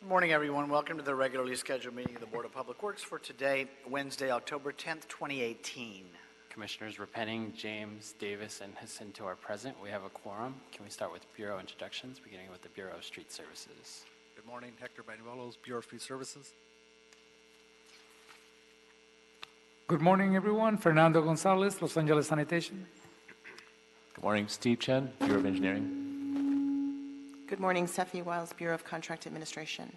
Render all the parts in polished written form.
Good morning, everyone. Welcome to the regularly scheduled meeting of the Board of Public Works for today, Wednesday, October 10th, 2018. Commissioners Repenning, James, Davis, and Jacinto are present. We have a quorum. Can we start with Bureau introductions, beginning with the Bureau of Street Services? Good morning, Hector Banuelos, Bureau of Street Services. Good morning, everyone. Fernando Gonzalez, Los Angeles Sanitation. Good morning, Steve Chen, Bureau of Engineering. Good morning, Sefi Wiles, Bureau of Contract Administration.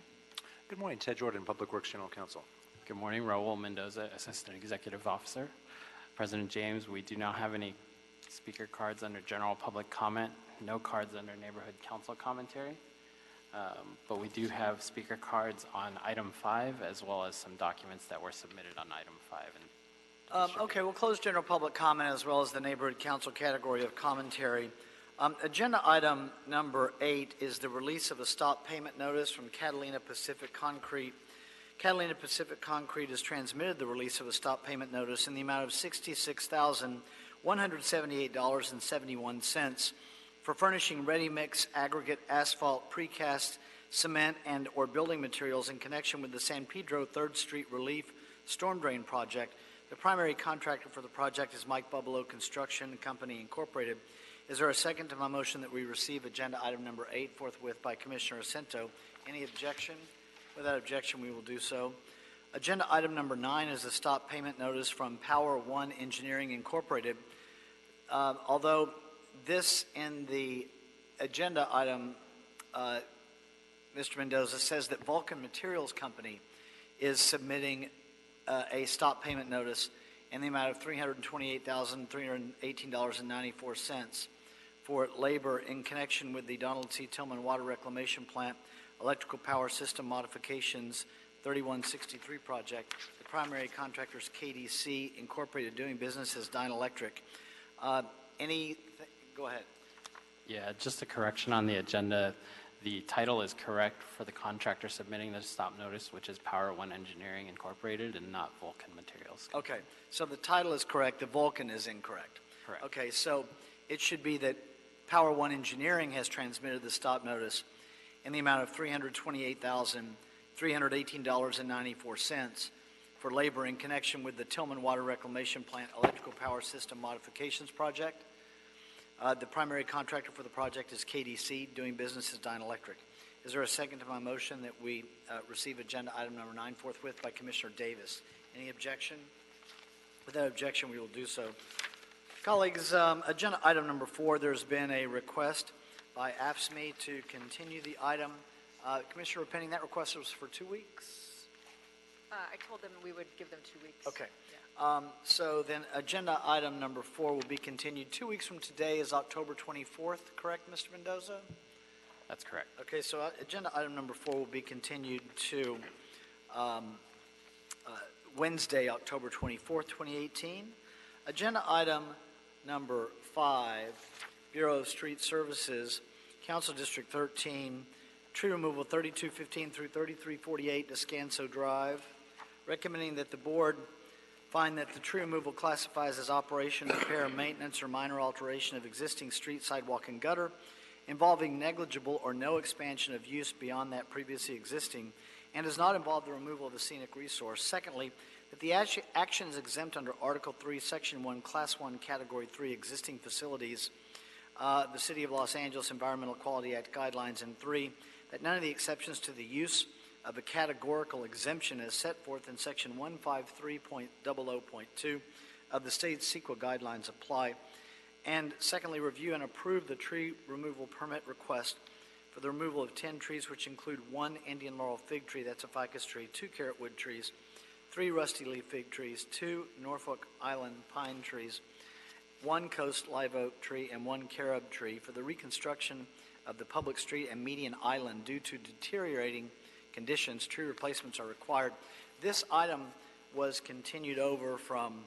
Good morning, Ted Jordan, Public Works General Counsel. Good morning, Raul Mendoza, Assistant Executive Officer. President James, we do not have any speaker cards under general public comment, no cards under neighborhood council commentary, but we do have speaker cards on item 5 as well as some documents that were submitted on item 5. Okay, we'll close general public comment as well as the neighborhood council category of commentary. Agenda item number 8 is the release of a stop payment notice from Catalina Pacific Concrete. Catalina Pacific Concrete has transmitted the release of a stop payment notice in the amount of $66,178.71 for furnishing ready-mix aggregate asphalt, precast, cement, and or building materials in connection with the San Pedro 3rd Street Relief Storm Drain Project. The primary contractor for the project is Mike Bubbalo Construction Company, Incorporated. Is there a second to my motion that we receive agenda item number 8 forthwith by Commissioner Jacinto? Any objection? Without objection, we will do so. Agenda item number 9 is a stop payment notice from Power One Engineering Incorporated. Although this in the agenda item, Mr. Mendoza says that Vulcan Materials Company is submitting a stop payment notice in the amount of $328,318.94 for labor in connection with the Donald C. Tillman Water Reclamation Plant Electrical Power System Modifications 3163 project. The primary contractor is KDC Incorporated, doing business as Dynalectric. Go ahead. Yeah, just a correction on the agenda. The title is correct for the contractor submitting the stop notice, which is Power One Engineering Incorporated and not Vulcan Materials. Okay, so the title is correct, the Vulcan is incorrect. Correct. Okay, so it should be that Power One Engineering has transmitted the stop notice in the amount of $328,318.94 for labor in connection with the Tillman Water Reclamation Plant Electrical Power System Modifications project. The primary contractor for the project is KDC, doing business as Dynalectric. Is there a second to my motion that we receive agenda item number 9 forthwith by Commissioner Davis? Any objection? Without objection, we will do so. Colleagues, agenda item number 4, there's been a request by AFSCME to continue the item. Commissioner Repenning, that request was for 2 weeks? I told them we would give them 2 weeks. Okay. Yeah. So then agenda item number 4 will be continued. 2 weeks from today is October 24th, correct, Mr. Mendoza? That's correct. Okay, so agenda item number 4 will be continued to Wednesday, October 24th, 2018. Agenda item number 5, Bureau of Street Services, Council District 13, tree removal 3215 through 3348 Descanso Drive, recommending that the board find that the tree removal classifies as operation, repair, maintenance, or minor alteration of existing street, sidewalk, and gutter involving negligible or no expansion of use beyond that previously existing and does not involve the removal of a scenic resource. Secondly, that the actions exempt under Article 3, Section 1, Class 1, Category 3 existing facilities, the City of Los Angeles Environmental Quality Act guidelines, and 3, that none of the exceptions to the use of a categorical exemption as set forth in Section 153.00.2 of the state's CEQA guidelines apply. And secondly, review and approve the tree removal permit request for the removal of 10 trees, which include 1 Indian laurel fig tree, that's a ficus tree, 2 carrot wood trees, 3 rusty leaf fig trees, 2 Norfolk Island pine trees, 1 coast live oak tree, and 1 carob tree for the reconstruction of the public street and median island due to deteriorating conditions. Tree replacements are required. This item was continued over from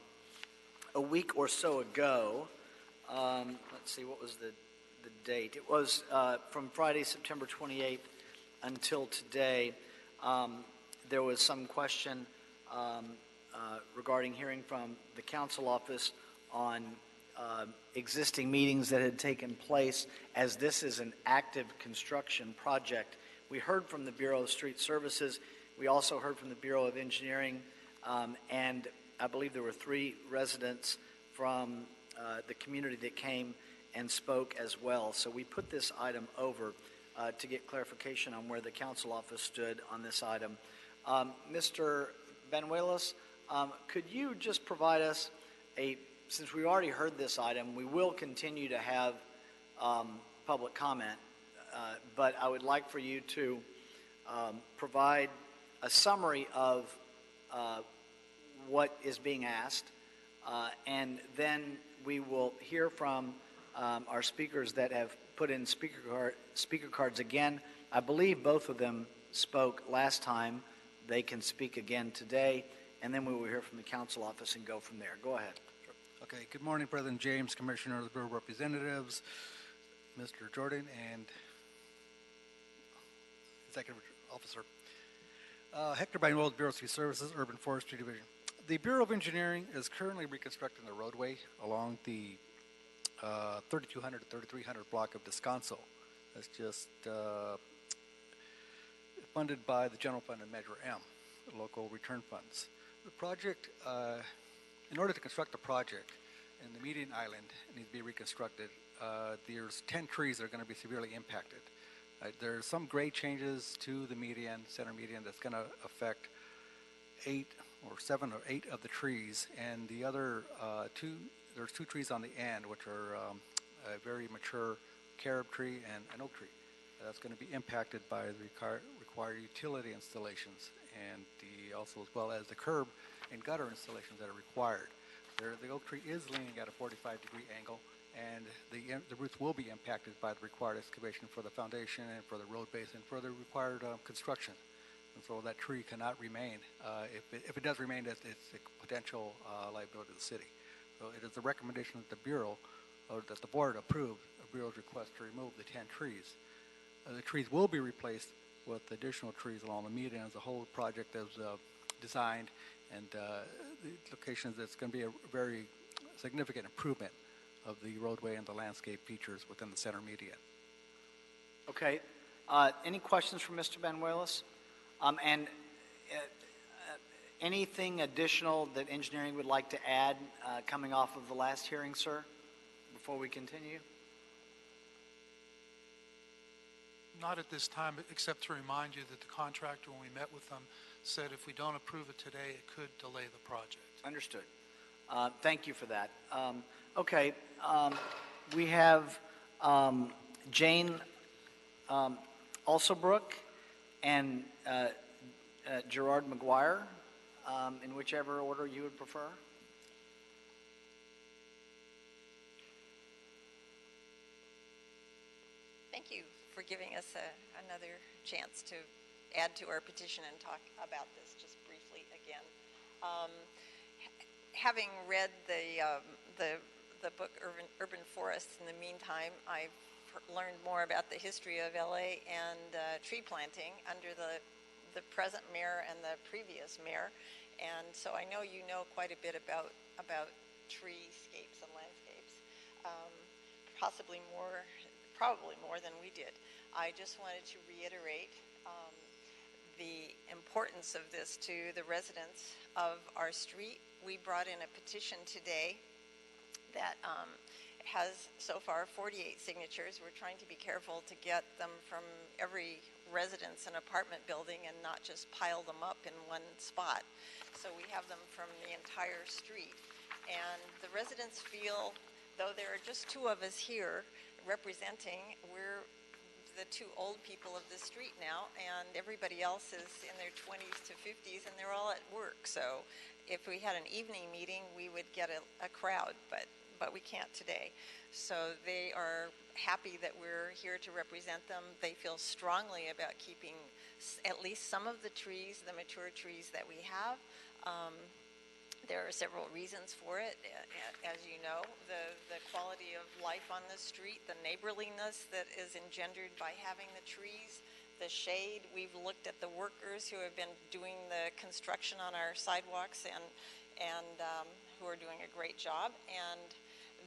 a week or so ago. Let's see, what was the date? It was from Friday, September 28th until today. There was some question regarding hearing from the council office on existing meetings that had taken place. As this is an active construction project, We heard from the Bureau of Street Services. We also heard from the Bureau of Engineering, and I believe there were 3 residents from the community that came and spoke as well. So we put this item over to get clarification on where the council office stood on this item. Mr. Banuelos, could you just provide us since we already heard this item, we will continue to have public comment, but I would like for you to provide a summary of what is being asked, and then we will hear from our speakers that have put in speaker cards again. I believe both of them spoke last time. They can speak again today, and then we will hear from the council office and go from there. Go ahead. Okay, good morning, President James, Commissioner of the Bureau of Representatives, Mr. Jordan, and Executive Officer. Hector Banuelos, Bureau of Street Services, Urban Forestry Division. The Bureau of Engineering is currently reconstructing the roadway along the 3200 to 3300 block of Descanso. That's just funded by the General Fund and Measure M, the local return funds. The project, in order to construct the project, and the median island needs to be reconstructed, there's 10 trees that are going to be severely impacted. There's some grade changes to the median, center median, that's going to affect 7 or 8 of the trees, and the other there's 2 trees on the end, which are a very mature carob tree and an oak tree. That's going to be impacted by the required utility installations, and also as well as the curb and gutter installations that are required. The oak tree is leaning at a 45-degree angle, and the roots will be impacted by the required excavation for the foundation and for the road base and for the required construction. And so that tree cannot remain. If it does remain, it's a potential liability to the city. So it is the recommendation that the Bureau, or that the Board approved the Bureau's request to remove the 10 trees. The trees will be replaced with additional trees along the median as the whole project is designed, and the locations, it's going to be a very significant improvement of the roadway and the landscape features within the center median. Okay. Any questions for Mr. Banuelos? And anything additional that engineering would like to add coming off of the last hearing, sir, before we continue? Not at this time, except to remind you that the contractor, when we met with them, said if we don't approve it today, it could delay the project. Understood. Thank you for that. Okay. We have Jane Alsobrook and Gerard McGuire, in whichever order you would prefer. Thank you for giving us another chance to add to our petition and talk about this just briefly again. Having read the book Urban Forests in the meantime, I've learned more about the history of LA and tree planting under the present mayor and the previous mayor, and so I know you know quite a bit about treescapes and landscapes, probably more than we did. I just wanted to reiterate the importance of this to the residents of our street. We brought in a petition today that has so far 48 signatures. We're trying to be careful to get them from every residence and apartment building and not just pile them up in one spot. So we have them from the entire street. And the residents feel, though there are just 2 of us here representing, we're the 2 old people of the street now, and everybody else is in their 20s to 50s, and they're all at work. So if we had an evening meeting, we would get a crowd, but we can't today. So they are happy that we're here to represent them. They feel strongly about keeping at least some of the trees, the mature trees that we have. There are several reasons for it. As you know, the quality of life on the street, the neighborliness that is engendered by having the trees, the shade. We've looked at the workers who have been doing the construction on our sidewalks and who are doing a great job. And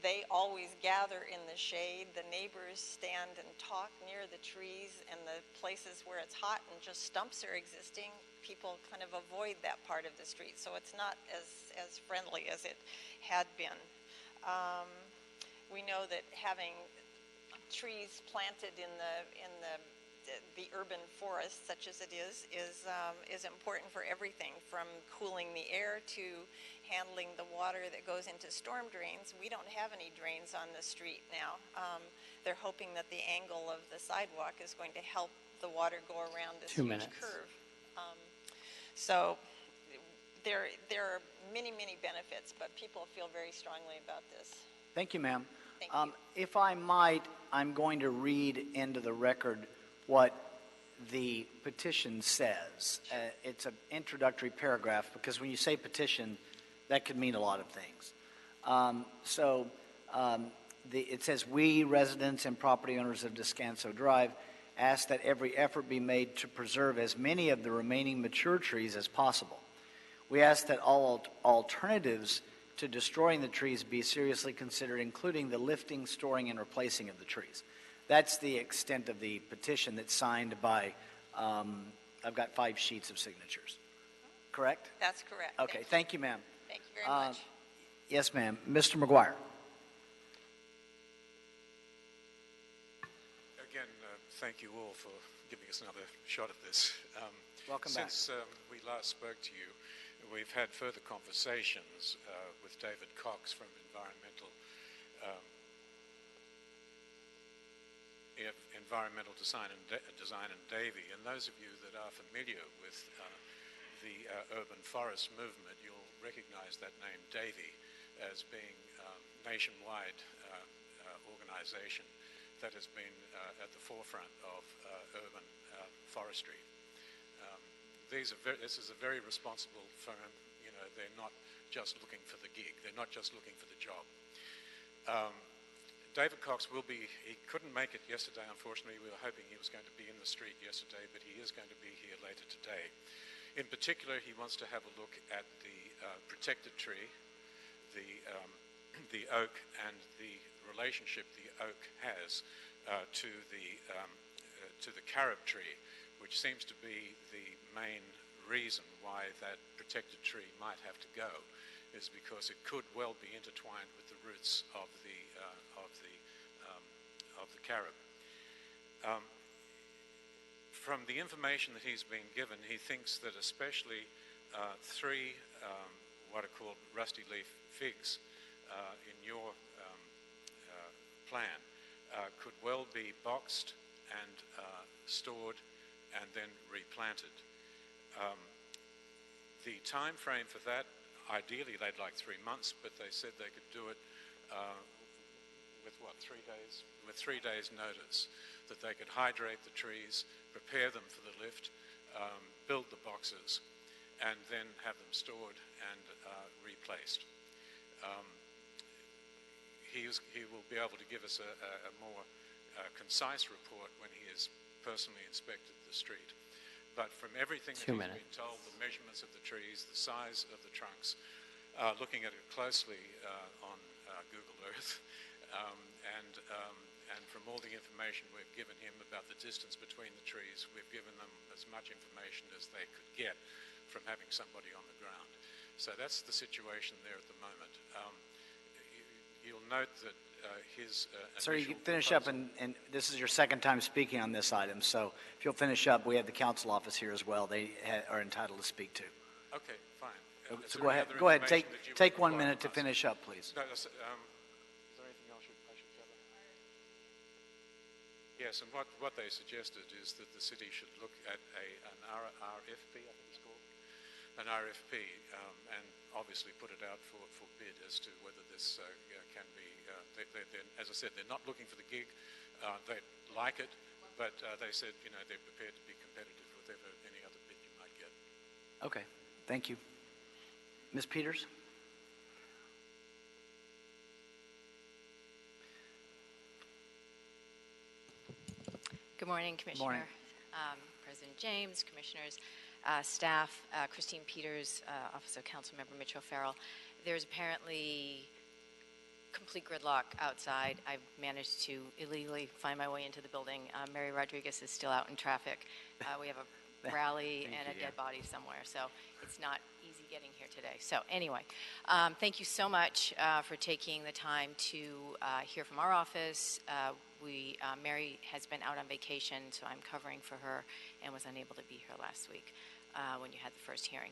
they always gather in the shade. The neighbors stand and talk near the trees, and the places where it's hot and just stumps are existing, people kind of avoid that part of the street. So it's not as friendly as it had been. We know that having trees planted in the urban forest, such as it is important for everything from cooling the air to handling the water that goes into storm drains. We don't have any drains on the street now. They're hoping that the angle of the sidewalk is going to help the water go around this 2 huge minutes. curve. So there are many, many benefits, but people feel very strongly about this. Thank you, ma'am. Thank you. If I might, I'm going to read into the record what the petition says. It's an introductory paragraph, because when you say petition, that could mean a lot of things. It says, "We, residents and property owners of Descanso Drive, ask that every effort be made to preserve as many of the remaining mature trees as possible. We ask that all alternatives to destroying the trees be seriously considered, including the lifting, storing, and replacing of the trees." That's the extent of the petition that's signed by, I've got 5 sheets of signatures. Correct? That's correct. Okay, thank you, ma'am. Thank you very much. Yes, ma'am. Mr. McGuire. Again, thank you all for giving us another shot at this. Welcome back. Since we last spoke to you, we've had further conversations with David Cox from Environmental Design and Davy. And those of you that are familiar with the urban forest movement, you'll recognize that name Davy as being a nationwide organization that has been at the forefront of urban forestry. This is a very responsible firm. You know, they're not just looking for the gig. They're not just looking for the job. David Cox he couldn't make it yesterday, unfortunately. We were hoping he was going to be in the street yesterday, but he is going to be here later today. In particular, he wants to have a look at the protected tree, the oak, and the relationship the oak has to the carob tree, which seems to be the main reason why that protected tree might have to go, is because it could well be intertwined with the roots of the carob. From the information that he's been given, he thinks that especially 3 what are called rusty leaf figs in your plan could well be boxed and stored and then replanted. The time frame for that, ideally they'd like 3 months, but they said they could do it with 3 days? With 3 days notice, that they could hydrate the trees, prepare them for the lift, build the boxes, and then have them stored and replaced. He will be able to give us a more concise report when he has personally inspected the street. But from everything that he's been told, the measurements of the trees, the size of the trunks, looking at it closely on Google Earth, and from all the information we've given him about the distance between the trees, we've given them as much information as they could get from having somebody on the ground. So that's the situation there at the moment. You'll note that his Sir, you can finish up, and this is your second time speaking on this item, so if you'll finish up, we have the council office here as well. They are entitled to speak too. Okay, fine. So go ahead, take 1 minute to finish up, please. No, is there anything else I should cover? Yes, and what they suggested is that the city should look at an RFP, I think it's called, an RFP, and obviously put it out for bid as to whether this can be, as I said, they're not looking for the gig. They like it, but they said, you know, they're prepared to be competitive with any other bid you might get. Okay, thank you. Ms. Peters? Good morning, Commissioner. Morning. President James, Commissioners, staff, Christine Peters, Office of Councilmember Mitch O'Farrell. There's apparently complete gridlock outside. I've managed to illegally find my way into the building. Mary Rodriguez is still out in traffic. We have a rally and a dead body somewhere, so it's not easy getting here today. So anyway, thank you so much for taking the time to hear from our office. Mary has been out on vacation, so I'm covering for her and was unable to be here last week when you had the first hearing.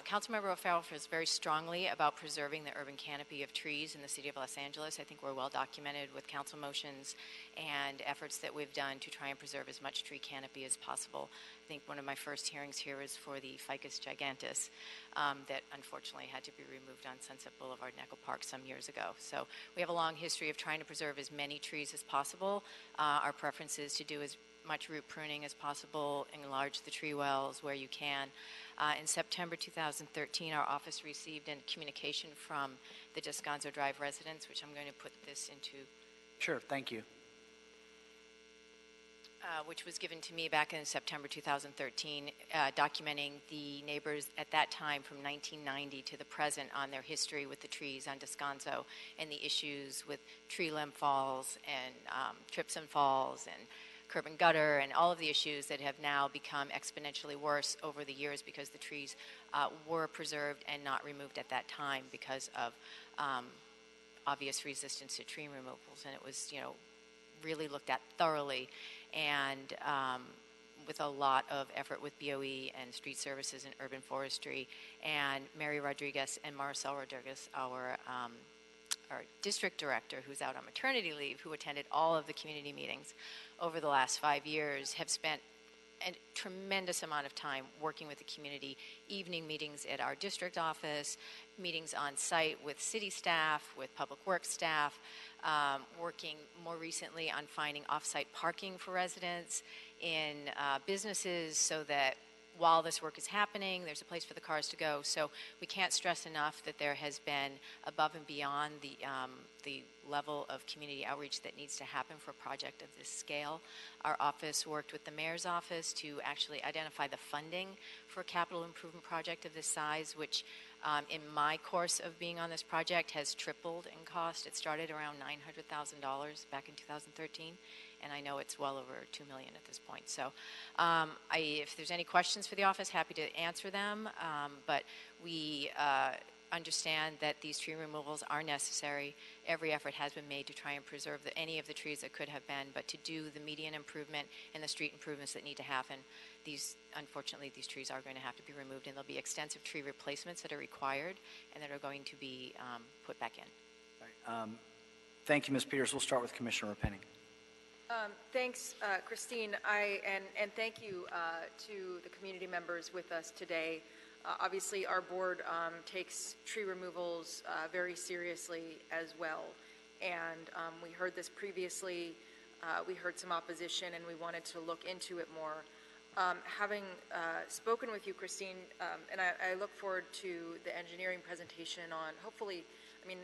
Councilmember O'Farrell feels very strongly about preserving the urban canopy of trees in the city of Los Angeles. I think we're well documented with council motions and efforts that we've done to try and preserve as much tree canopy as possible. I think one of my first hearings here was for the Ficus giganteus that unfortunately had to be removed on Sunset Boulevard in Echo Park some years ago. So we have a long history of trying to preserve as many trees as possible. Our preference is to do as much root pruning as possible, enlarge the tree wells where you can. In September 2013, our office received a communication from the Descanso Drive residents, which I'm going to put this into. Sure, thank you. Which was given to me back in September 2013, documenting the neighbors at that time from 1990 to the present on their history with the trees on Descanso and the issues with tree limb falls and trips and falls and curb and gutter and all of the issues that have now become exponentially worse over the years because the trees were preserved and not removed at that time because of obvious resistance to tree removals. And it was, really looked at thoroughly and with a lot of effort with BOE and street services and urban forestry. And Mary Rodriguez and Maricel Rodriguez, our district director, who's out on maternity leave, who attended all of the community meetings over the last 5 years, have spent a tremendous amount of time working with the community, evening meetings at our district office, meetings on site with city staff, with public works staff, working more recently on finding off-site parking for residents in businesses so that while this work is happening, there's a place for the cars to go. So we can't stress enough that there has been above and beyond the level of community outreach that needs to happen for a project of this scale. Our office worked with the mayor's office to actually identify the funding for a capital improvement project of this size, which in my course of being on this project has tripled in cost. It started around $900,000 back in 2013. And I know it's well over $2 million at this point. So if there's any questions for the office, happy to answer them. But we understand that these tree removals are necessary. Every effort has been made to try and preserve any of the trees that could have been, but to do the median improvement and the street improvements that need to happen, unfortunately, these trees are going to have to be removed, and there'll be extensive tree replacements that are required and that are going to be put back in. Right. Thank you, Ms. Peters. We'll start with Commissioner Penning. Thanks, Christine, and thank you to the community members with us today. Obviously, our board takes tree removals very seriously as well, and we heard this previously. We heard some opposition, and we wanted to look into it more. Having spoken with you, Christine, and I look forward to the engineering presentation on, hopefully,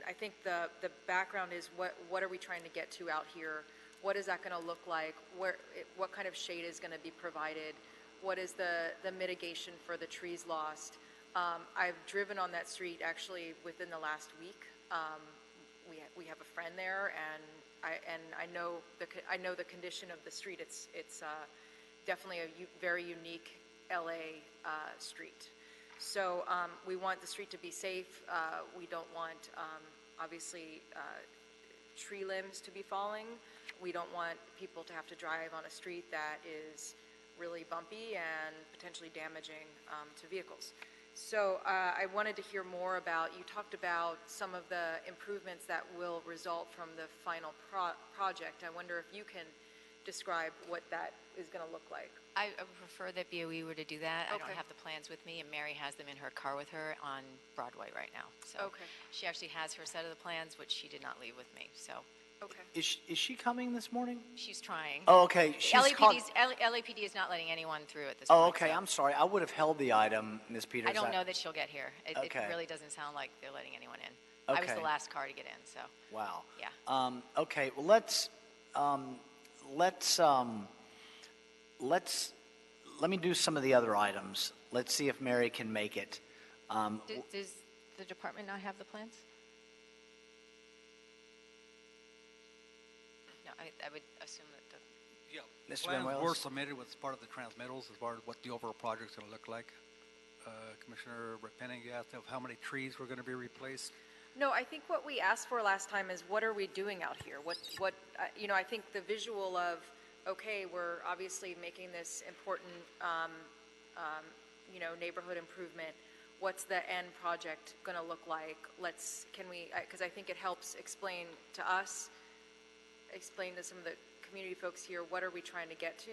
I think the background is what are we trying to get to out here? What is that going to look like? What kind of shade is going to be provided? What is the mitigation for the trees lost? I've driven on that street actually within the last week. We have a friend there, and I know the condition of the street. It's definitely a very unique LA street. So we want the street to be safe. We don't want obviously tree limbs to be falling. We don't want people to have to drive on a street that is really bumpy and potentially damaging to vehicles. So I wanted to hear more about, you talked about some of the improvements that will result from the final project. I wonder if you can describe what that is going to look like. I would prefer that BOE were to do that. Okay. I don't have the plans with me, and Mary has them in her car with her on Broadway right now. So Okay. She actually has her set of the plans, which she did not leave with me. So Okay. Is she coming this morning? she's trying. Oh, okay. LAPD is not letting anyone through at this point. Oh, okay. so I'm sorry. I would have held the item, Ms. Peters. I don't know that she'll get here. It Okay. really doesn't sound like they're letting anyone in. I was the Okay. last car to get in, so Wow. yeah. Okay. Well, let me do some of the other items. Let's see if Mary can make it. Does the department not have the plans? I would assume that the, Yeah. Mr. Plans Benuelos? were submitted with part of the transmittals as far as what the overall project's going to look like. Commissioner Penning, you asked of how many trees were going to be replaced. No, I think what we asked for last time is what are we doing out here? I think the visual of, okay, we're obviously making this important, neighborhood improvement. What's the end project going to look like? Because I think it helps explain to us, explain to some of the community folks here, what are we trying to get to,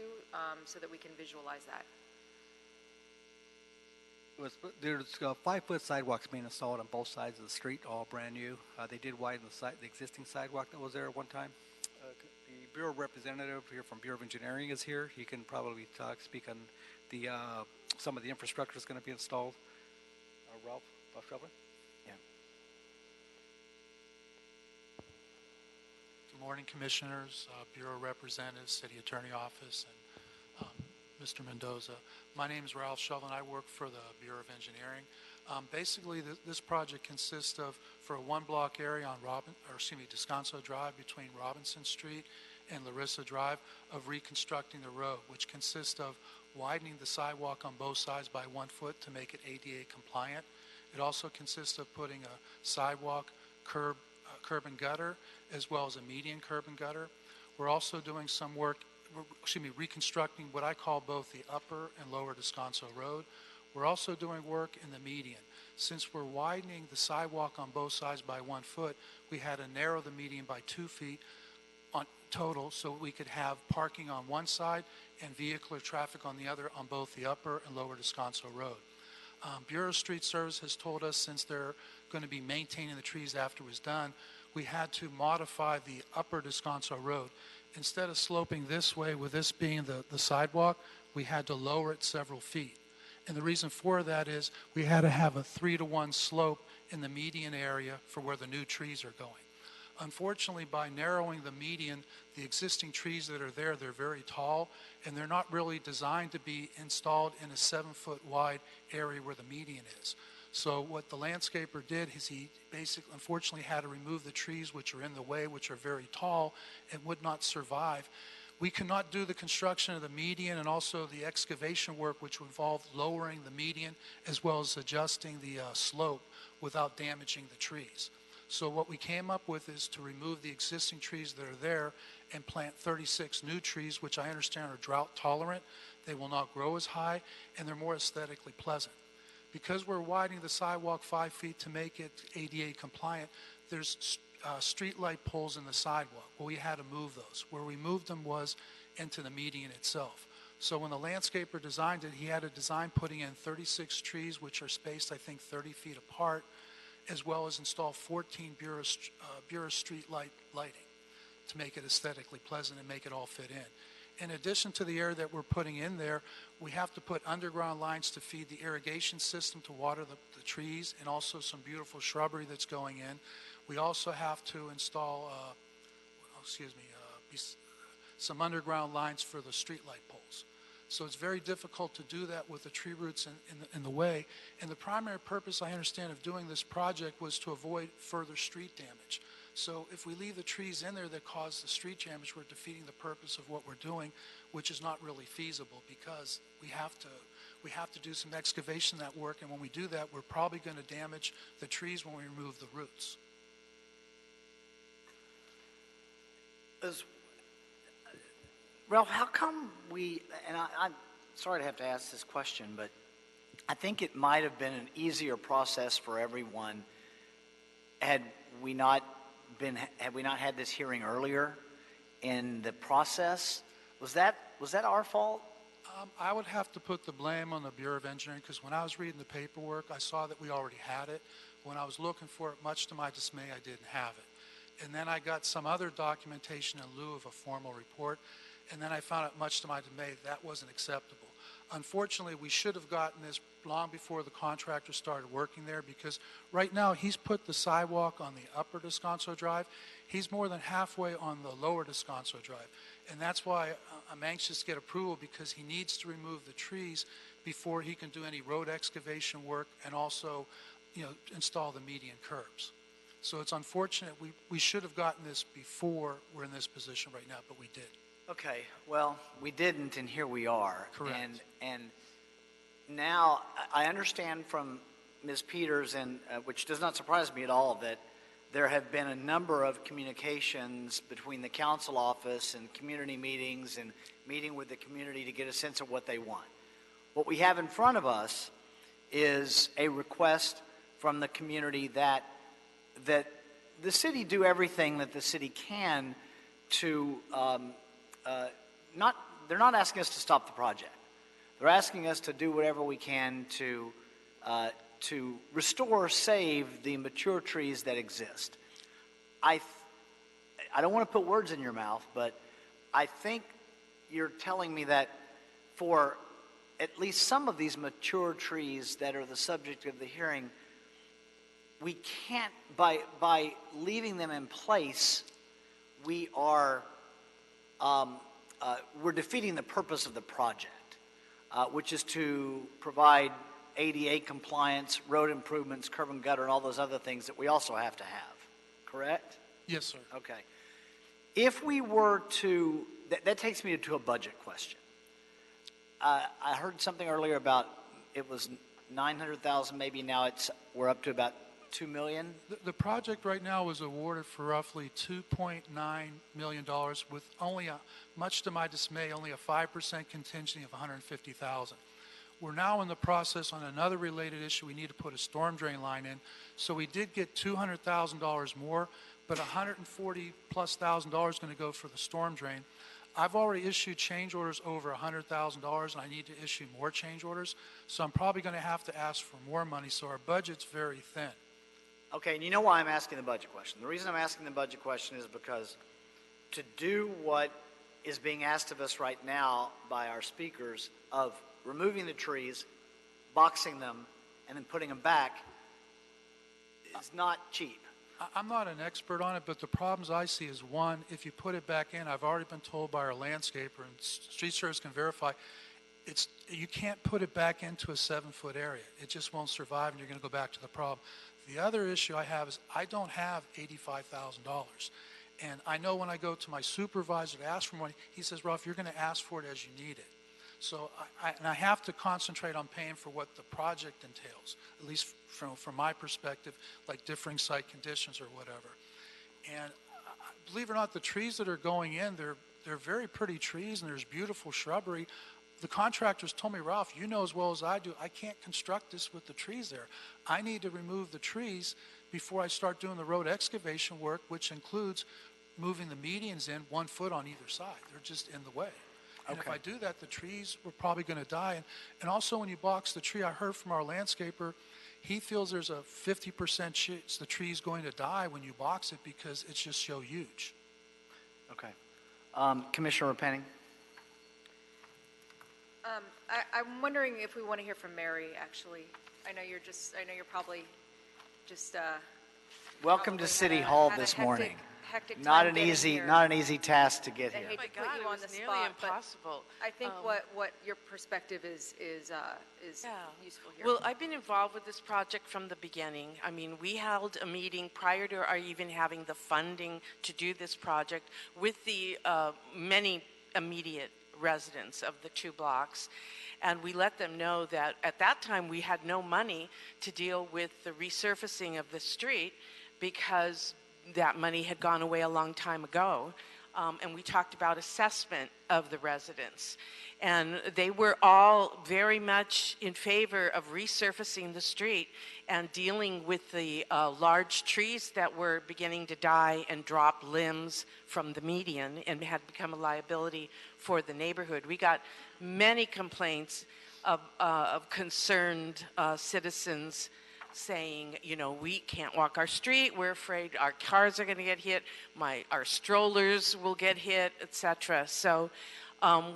so that we can visualize that. There's 5-foot sidewalks being installed on both sides of the street, all brand new. They did widen the existing sidewalk that was there at one time. The Bureau representative here from Bureau of Engineering is here. He can probably speak on the some of the infrastructure that's going to be installed. Ralph Shelburne? Yeah. Good morning, Commissioners, Bureau Representatives, City Attorney Office, and Mr. Mendoza. My name is Ralph Shelburne. I work for the Bureau of Engineering. Basically, this project consists of, for a one-block area on Descanso Drive between Robinson Street and Larissa Drive, of reconstructing the road, which consists of widening the sidewalk on both sides by 1 foot to make it ADA compliant. It also consists of putting a sidewalk, curb and gutter, as well as a median curb and gutter. We're also doing some work, reconstructing what I call both the upper and lower Descanso Road. We're also doing work in the median. Since we're widening the sidewalk on both sides by 1 foot, we had to narrow the median by 2 feet on total so we could have parking on one side and vehicular traffic on the other on both the upper and lower Descanso Road. Bureau of Street Service has told us, since they're going to be maintaining the trees after it was done, we had to modify the upper Descanso Road. Instead of sloping this way, with this being the sidewalk, we had to lower it several feet. And the reason for that is we had to have a 3-to-1 slope in the median area for where the new trees are going. Unfortunately, by narrowing the median, the existing trees that are there, they're very tall, and they're not really designed to be installed in a 7-foot wide area where the median is. So what the landscaper did is he basically, unfortunately, had to remove the trees which are in the way, which are very tall and would not survive. We cannot do the construction of the median and also the excavation work, which involved lowering the median as well as adjusting the slope without damaging the trees. So what we came up with is to remove the existing trees that are there and plant 36 new trees, which I understand are drought tolerant. They will not grow as high, and they're more aesthetically pleasant. Because we're widening the sidewalk 5 feet to make it ADA compliant, there's street light poles in the sidewalk. Well, we had to move those. Where we moved them was into the median itself. So when the landscaper designed it, he had a design putting in 36 trees, which are spaced, I think, 30 feet apart, as well as install 14 Bureau street lighting to make it aesthetically pleasant and make it all fit in. In addition to the area that we're putting in there, we have to put underground lines to feed the irrigation system to water the trees, and also some beautiful shrubbery that's going in. We also have to install, some underground lines for the street light poles. So it's very difficult to do that with the tree roots in the way. And the primary purpose, I understand, of doing this project was to avoid further street damage. So if we leave the trees in there that cause the street damage, we're defeating the purpose of what we're doing, which is not really feasible, because we have to do some excavation of that work, and when we do that, we're probably going to damage the trees when we remove the roots. Ralph, how come I'm sorry to have to ask this question, but I think it might have been an easier process for everyone had we not had this hearing earlier in the process. Was that our fault? I would have to put the blame on the Bureau of Engineering, because when I was reading the paperwork, I saw that we already had it. When I was looking for it, much to my dismay, I didn't have it. And then I got some other documentation in lieu of a formal report, and then I found out, much to my dismay, that wasn't acceptable. Unfortunately, we should have gotten this long before the contractor started working there, because right now he's put the sidewalk on the upper Descanso Drive. He's more than halfway on the lower Descanso Drive. And that's why I'm anxious to get approval, because he needs to remove the trees before he can do any road excavation work and also, install the median curbs. So it's unfortunate. We should have gotten this before we're in this position right now, but we did. Okay, well, we didn't, and here we are. Correct. And now, I understand from Ms. Peters, and which does not surprise me at all, that there have been a number of communications between the council office and community meetings and meeting with the community to get a sense of what they want. What we have in front of us is a request from the community that the city do everything that the city can to they're not asking us to stop the project. They're asking us to do whatever we can to restore, save the mature trees that exist. I don't want to put words in your mouth, but I think you're telling me that for at least some of these mature trees that are the subject of the hearing, we can't, by leaving them in place, we are we're defeating the purpose of the project, which is to provide ADA compliance, road improvements, curb and gutter, and all those other things that we also have to have. Correct? Yes, sir. Okay. If we were to, that takes me to a budget question. I heard something earlier about it was 900,000, maybe now we're up to about 2 million. The project right now was awarded for roughly $2.9 million with only, much to my dismay, only a 5% contingency of $150,000. We're now in the process on another related issue. We need to put a storm drain line in. So we did get $200,000 more, but $140,000 plus is going to go for the storm drain. I've already issued change orders over $100,000, and I need to issue more change orders. So I'm probably going to have to ask for more money. So our budget's very thin. Okay, and you know why I'm asking the budget question. The reason I'm asking the budget question is because to do what is being asked of us right now by our speakers of removing the trees, boxing them, and then putting them back is not cheap. I'm not an expert on it, but the problems I see is, one, if you put it back in, I've already been told by our landscaper, and street service can verify, you can't put it back into a 7-foot area. It just won't survive, and you're going to go back to the problem. The other issue I have is I don't have $85,000. And I know when I go to my supervisor to ask for money, he says, Ralph, you're going to ask for it as you need it. So I have to concentrate on paying for what the project entails, at least from my perspective, like differing site conditions or whatever. And believe it or not, the trees that are going in, they're very pretty trees, and there's beautiful shrubbery. The contractors told me, Ralph, you know as well as I do, I can't construct this with the trees there. I need to remove the trees before I start doing the road excavation work, which includes moving the medians in 1 foot on either side. They're just in the way. And if I do that, the trees were probably going to die. And also when you box the tree, I heard from our landscaper, he feels there's a 50% chance the tree's going to die when you box it because it's just so huge. Okay. Commissioner Penning? I'm wondering if we want to hear from Mary, actually. I know you're probably just, Welcome to City Hall this morning. Hectic Not time an getting easy, here. not an easy task to get I here. hate to put you it on was the nearly spot, impossible. but I think what your perspective is useful here. Well, I've been involved with this project from the beginning. I mean, we held a meeting prior to our even having the funding to do this project with the many immediate residents of the 2 blocks. And we let them know that at that time we had no money to deal with the resurfacing of the street because that money had gone away a long time ago. And we talked about assessment of the residents. And they were all very much in favor of resurfacing the street and dealing with the large trees that were beginning to die and drop limbs from the median and had become a liability for the neighborhood. We got many complaints of concerned citizens saying, you know, we can't walk our street, we're afraid our cars are going to get hit, our strollers will get hit, etc. So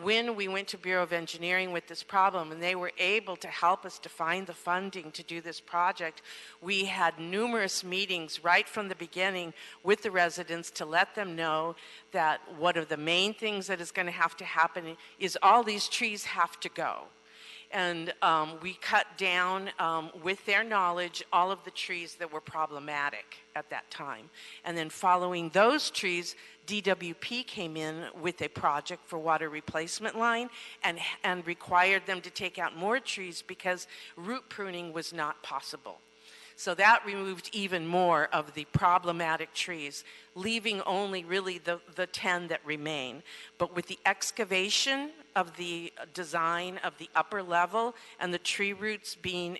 when we went to Bureau of Engineering with this problem and they were able to help us to find the funding to do this project, we had numerous meetings right from the beginning with the residents to let them know that one of the main things that is going to have to happen is all these trees have to go. And we cut down, with their knowledge, all of the trees that were problematic at that time. And then following those trees, DWP came in with a project for water replacement line and required them to take out more trees because root pruning was not possible. So that removed even more of the problematic trees, leaving only really the 10 that remain. But with the excavation of the design of the upper level and the tree roots being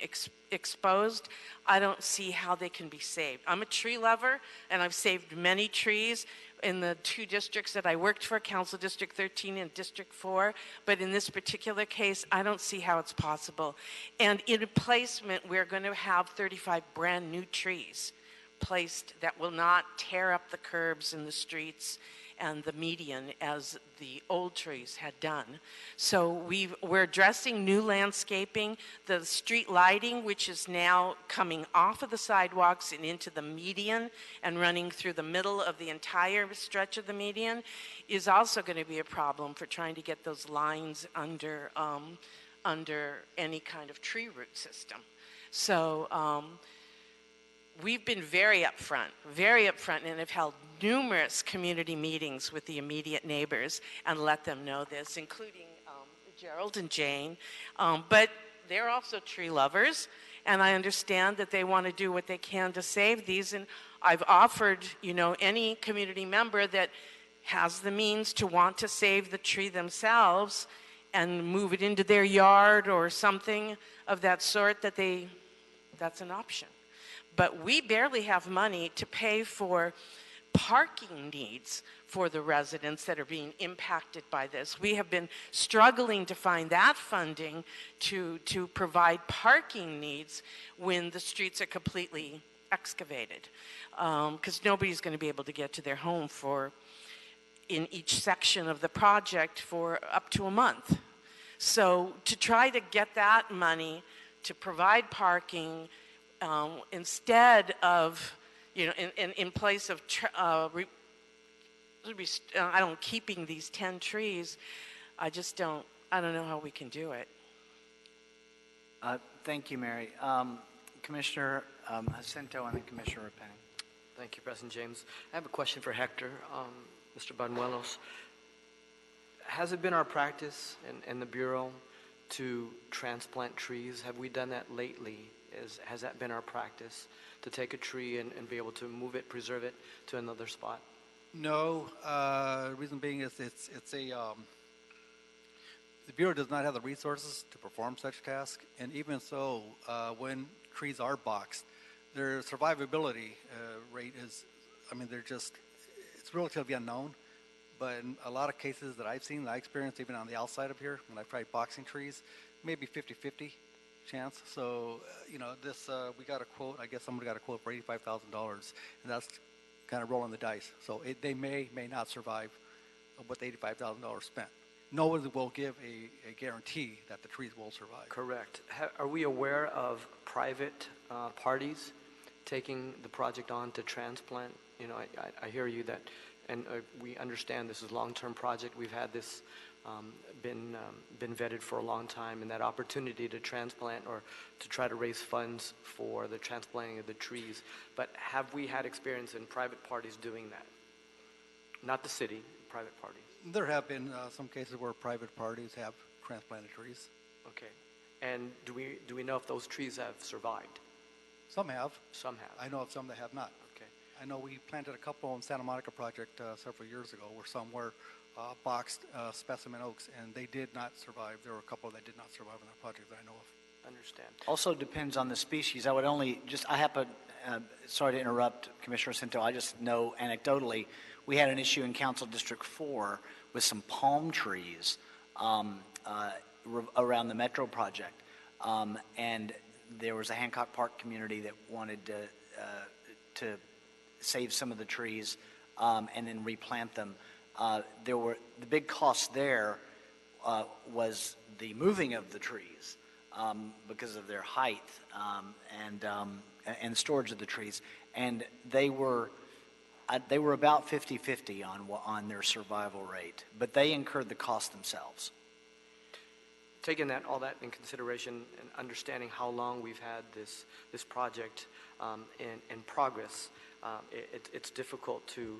exposed, I don't see how they can be saved. I'm a tree lover, and I've saved many trees in the two districts that I worked for, Council District 13 and District 4, but in this particular case, I don't see how it's possible. And in placement, we're going to have 35 brand new trees placed that will not tear up the curbs in the streets and the median as the old trees had done. So we're addressing new landscaping, the street lighting, which is now coming off of the sidewalks and into the median and running through the middle of the entire stretch of the median, is also going to be a problem for trying to get those lines under any kind of tree root system. So we've been very upfront, and have held numerous community meetings with the immediate neighbors and let them know this, including Gerald and Jane. But they're also tree lovers, and I understand that they want to do what they can to save these. And I've offered, any community member that has the means to want to save the tree themselves and move it into their yard or something of that sort, that's an option. But we barely have money to pay for parking needs for the residents that are being impacted by this. We have been struggling to find that funding to provide parking needs when the streets are completely excavated, because nobody's going to be able to get to their home in each section of the project for up to a month. So to try to get that money to provide parking, instead of, in place of, keeping these 10 trees, I don't know how we can do it. Thank you, Mary. Commissioner Jacinto and then Commissioner Rapang. Thank you, President James. I have a question for Hector. Mr. Banuelos, has it been our practice in the Bureau to transplant trees? Have we done that lately? Has that been our practice, to take a tree and be able to move it, preserve it to another spot? No, reason being is the Bureau does not have the resources to perform such tasks, and even so, when trees are boxed, their survivability rate is, it's relatively unknown, but in a lot of cases that I've seen, that I experienced even on the outside of here, when I've tried boxing trees, maybe 50-50 chance. So, we got a quote, I guess somebody got a quote for $85,000, and that's kind of rolling the dice. So they may not survive with $85,000 spent. No one will give a guarantee that the trees will survive. Correct. Are we aware of private parties taking the project on to transplant? I hear you that, and we understand this is a long-term project. We've had this been vetted for a long time, and that opportunity to transplant or to try to raise funds for the transplanting of the trees. But have we had experience in private parties doing that? Not the city, private parties. There have been some cases where private parties have transplanted trees. Okay. And do we know if those trees have survived? Some have. Some have. I know of some that have not. Okay. I know we planted a couple in Santa Monica project several years ago where some were boxed specimen oaks, and they did not survive. There were a couple that did not survive in that project that I know of. Understand. Also depends on the species. I happen, sorry to interrupt, Commissioner Jacinto, I just know anecdotally, we had an issue in Council District 4 with some palm trees around the Metro project. And there was a Hancock Park community that wanted to save some of the trees and then replant them. The big cost there was the moving of the trees because of their height and storage of the trees, and they were about 50-50 on their survival rate, but they incurred the cost themselves. taking all that in consideration and understanding how long we've had this project in progress, it's difficult to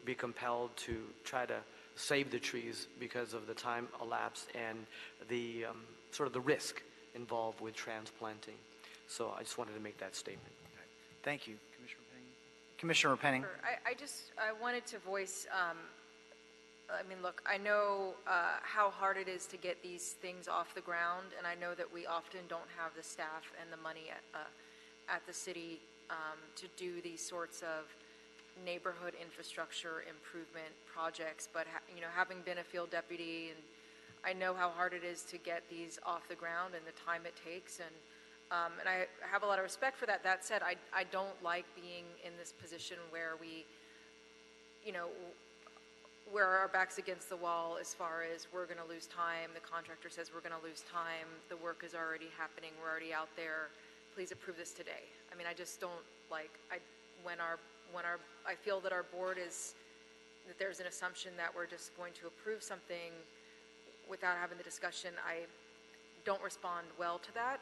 be compelled to try to save the trees because of the time elapsed and the sort of the risk involved with transplanting. So I just wanted to make that statement. Thank you, Commissioner Penning. Commissioner Penning. Sure. I wanted to voice, I mean, look, I know how hard it is to get these things off the ground, and I know that we often don't have the staff and the money at the city to do these sorts of neighborhood infrastructure improvement projects. But you know, having been a field deputy, and I know how hard it is to get these off the ground and the time it takes, and I have a lot of respect for that. That said, I don't like being in this position where we, you know, where our back's against the wall as far as we're going to lose time. The contractor says we're going to lose time. The work is already happening. We're already out there. Please approve this today. I mean, I just don't like, when I feel that our board is, that there's an assumption that we're just going to approve something without having the discussion, I don't respond well to that.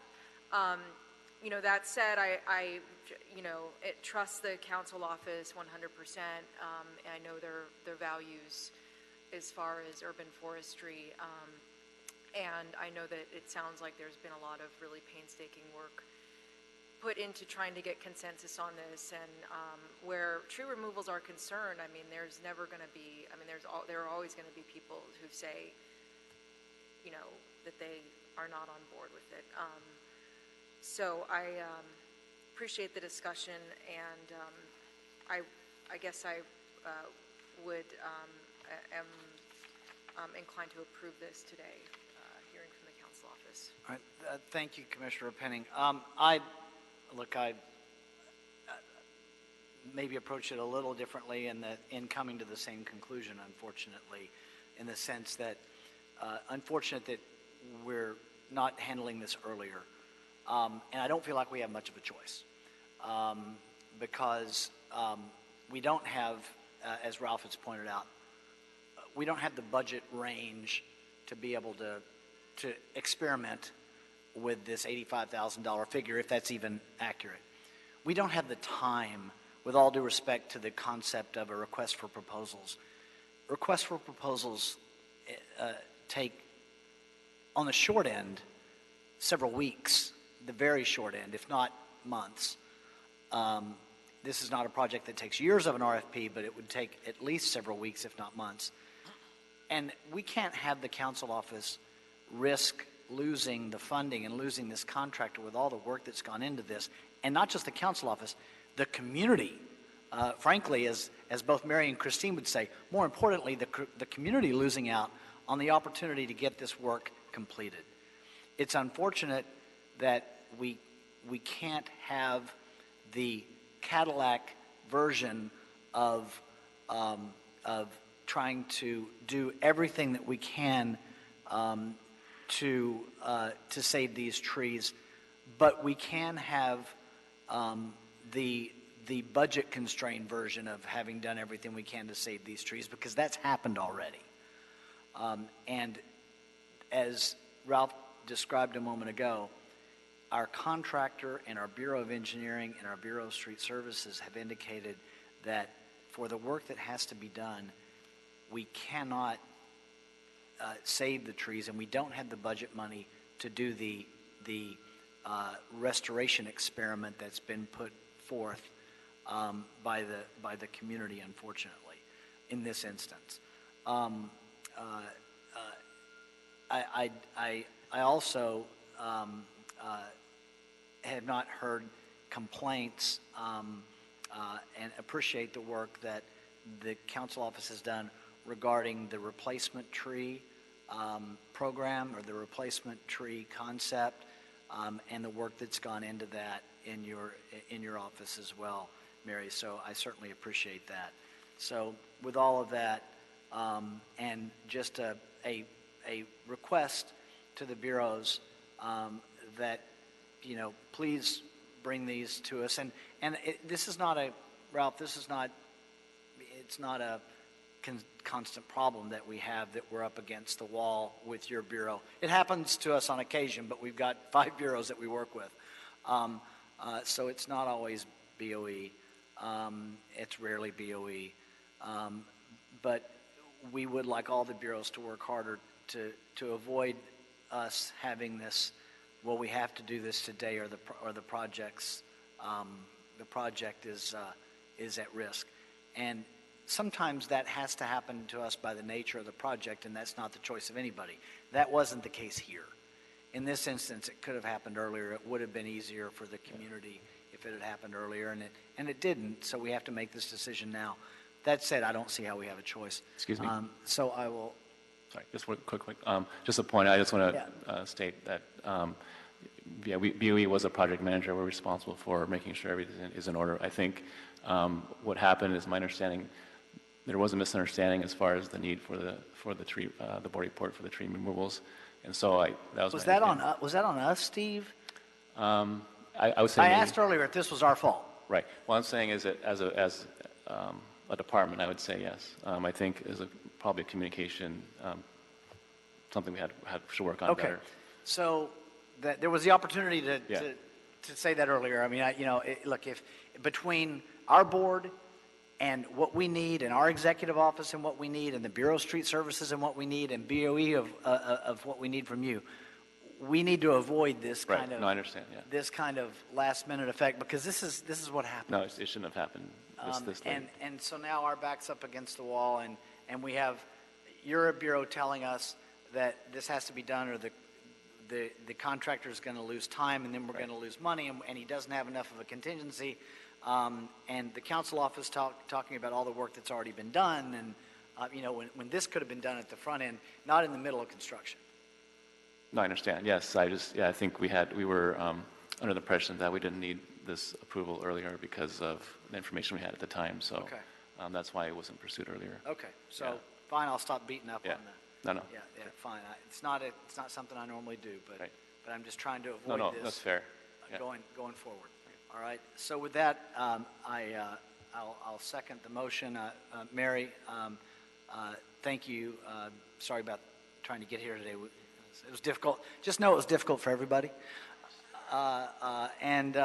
You know, that said, I you know, trust the council office 100%. I know their values as far as urban forestry. And I know that it sounds like there's been a lot of really painstaking work put into trying to get consensus on this. And where tree removals are concerned, I mean, there's never going to be, I mean, there are always going to be people who say, you know, that they are not on board with it. So I appreciate the discussion, and I guess I would am inclined to approve this today, hearing from the council office. All right, thank you, Commissioner Penning. I maybe approach it a little differently in coming to the same conclusion, unfortunately, in the sense that unfortunate that we're not handling this earlier. And I don't feel like we have much of a choice because we don't have, as Ralph has pointed out, we don't have the budget range to be able to experiment with this $85,000 figure, if that's even accurate. We don't have the time, with all due respect to the concept of a request for proposals. Requests for proposals take, on the short end, several weeks, the very short end, if not months. This is not a project that takes years of an RFP, but it would take at least several weeks, if not months. And we can't have the council office risk losing the funding and losing this contractor with all the work that's gone into this. And not just the council office, the community. Frankly, as both Mary and Christine would say, more importantly, the community losing out on the opportunity to get this work completed. It's unfortunate that we can't have the Cadillac version of trying to do everything that we can to save these trees, but we can have the budget constrained version of having done everything we can to save these trees, because that's happened already. And as Ralph described a moment ago, our contractor and our Bureau of Engineering and our Bureau of Street Services have indicated that for the work that has to be done, we cannot save the trees, and we don't have the budget money to do the restoration experiment that's been put forth by the community, unfortunately, in this instance. I also have not heard complaints and appreciate the work that the council office has done regarding the replacement tree program or the replacement tree concept, and the work that's gone into that in your office as well, Mary. So I certainly appreciate that. So with all of that, and just a request to the bureaus that, you know, please bring these to us. And this is not a, Ralph, this is not, it's not a constant problem that we have, that we're up against the wall with your bureau. It happens to us on occasion, but we've got 5 bureaus that we work with. So it's not always BOE. It's rarely BOE. But we would like all the bureaus to work harder to avoid us having this, well, we have to do this today, or the project is at risk. And sometimes that has to happen to us by the nature of the project, and that's not the choice of anybody. That wasn't the case here. In this instance, it could have happened earlier. It would have been easier for the community if it had happened earlier, and it didn't, so we have to make this decision now. That said, I don't see how we have a choice. Excuse me? So I will... Sorry, just one quick. Just a point. I just want to state that BOE was a project manager. We're responsible for making sure everything is in order. I think what happened is, my understanding, there was a misunderstanding as far as the need for the tree, the board report for the tree removals, and so was that on us, Steve? I would say I asked earlier if this was our fault. Right. What I'm saying is that as a department, I would say yes. I think is probably a communication, something we should work on better. So there was the opportunity to say that earlier. I mean, look, if between our board and what we need, and our executive office and what we need, and the Bureau of Street Services and what we need, and BOE of what we need from you, we need to avoid this kind of. No, I understand. Yeah. This kind of last minute effect, because this is what happened. No, it shouldn't have happened this late. And so now our back's up against the wall, and we have your bureau telling us that this has to be done, or the contractor is going to lose time, and then we're going to lose money, and he doesn't have enough of a contingency. And the council office talking about all the work that's already been done, and when this could have been done at the front end, not in the middle of construction. No, I understand. Yes, I think we were under the impression that we didn't need this approval earlier because of the information we had at the time. So that's why it wasn't pursued earlier. Okay, so fine, I'll stop beating up on that. No. Yeah, fine. It's not something I normally do, but I'm just trying to avoid No, this. that's fair. Going forward. All right. So with that, I'll second the motion. Mary, thank you. Sorry about trying to get here today. It was difficult. Just know it was difficult for everybody. And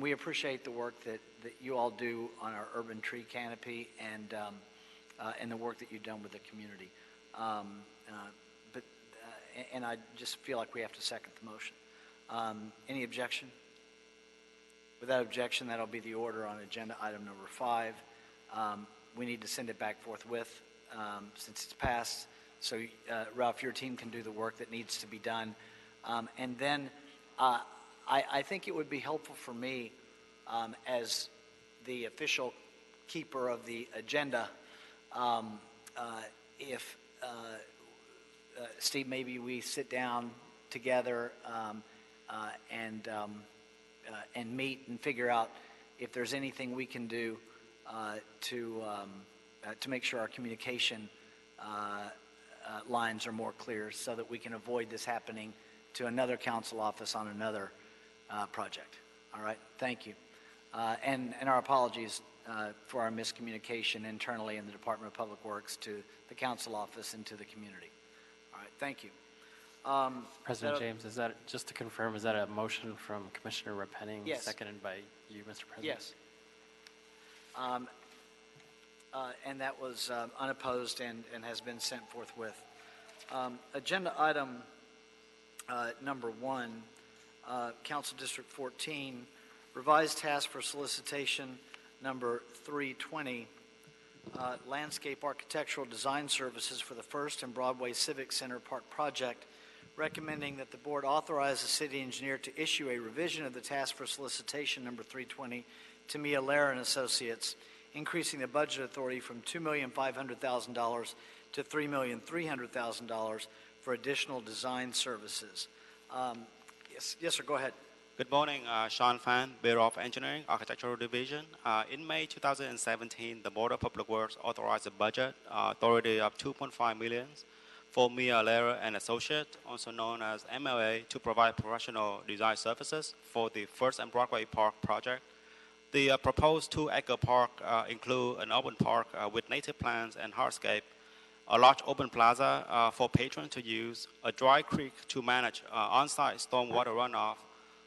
we appreciate the work that you all do on our urban tree canopy, and the work that you've done with the community. And I just feel like we have to second the motion. Any objection? Without objection, that'll be the order on agenda item number 5. We need to send it back forthwith since it's passed. So, Ralph, your team can do the work that needs to be done. And then I think it would be helpful for me, as the official keeper of the agenda, if Steve, maybe we sit down together and meet and figure out if there's anything we can do to make sure our communication lines are more clear, so that we can avoid this happening to another council office on another project. All right, thank you. And our apologies for our miscommunication internally in the Department of Public Works to the council office and to the community. All right, thank you. President James, is that, just to confirm, is that a motion from Commissioner Repenning, yes, seconded by you, Mr. President? Yes. And that was unopposed and has been sent forthwith. Agenda item number 1, Council District 14, revised task for solicitation number 320, landscape architectural design services for the First and Broadway Civic Center Park project, recommending that the board authorize the city engineer to issue a revision of the task for solicitation number 320 to Mia Lehrer and Associates, increasing the budget authority from $2,500,000 to $3,300,000 for additional design services. Yes, sir, go ahead. Good morning, Sean Fan, Bureau of Engineering, Architectural Division. In May 2017, the Board of Public Works authorized a budget authority of $2.5 million for Mia Lehrer and Associates, also known as MLA, to provide professional design services for the First and Broadway Park project. The proposed 2-acre park include an urban park with native plants and hardscape, a large open plaza for patrons to use, a dry creek to manage on-site stormwater runoff,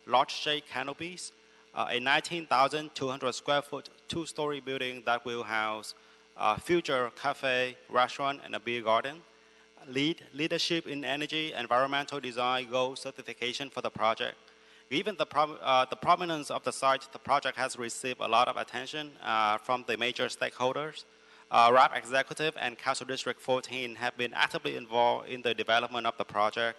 large shade canopies, a 19,200 square foot two-story building that will house a future cafe, restaurant, and a beer garden. Leadership in Energy Environmental Design Gold certification for the project. Given the prominence of the site, the project has received a lot of attention from the major stakeholders. RAP Executive and Council District 14 have been actively involved in the development of the project.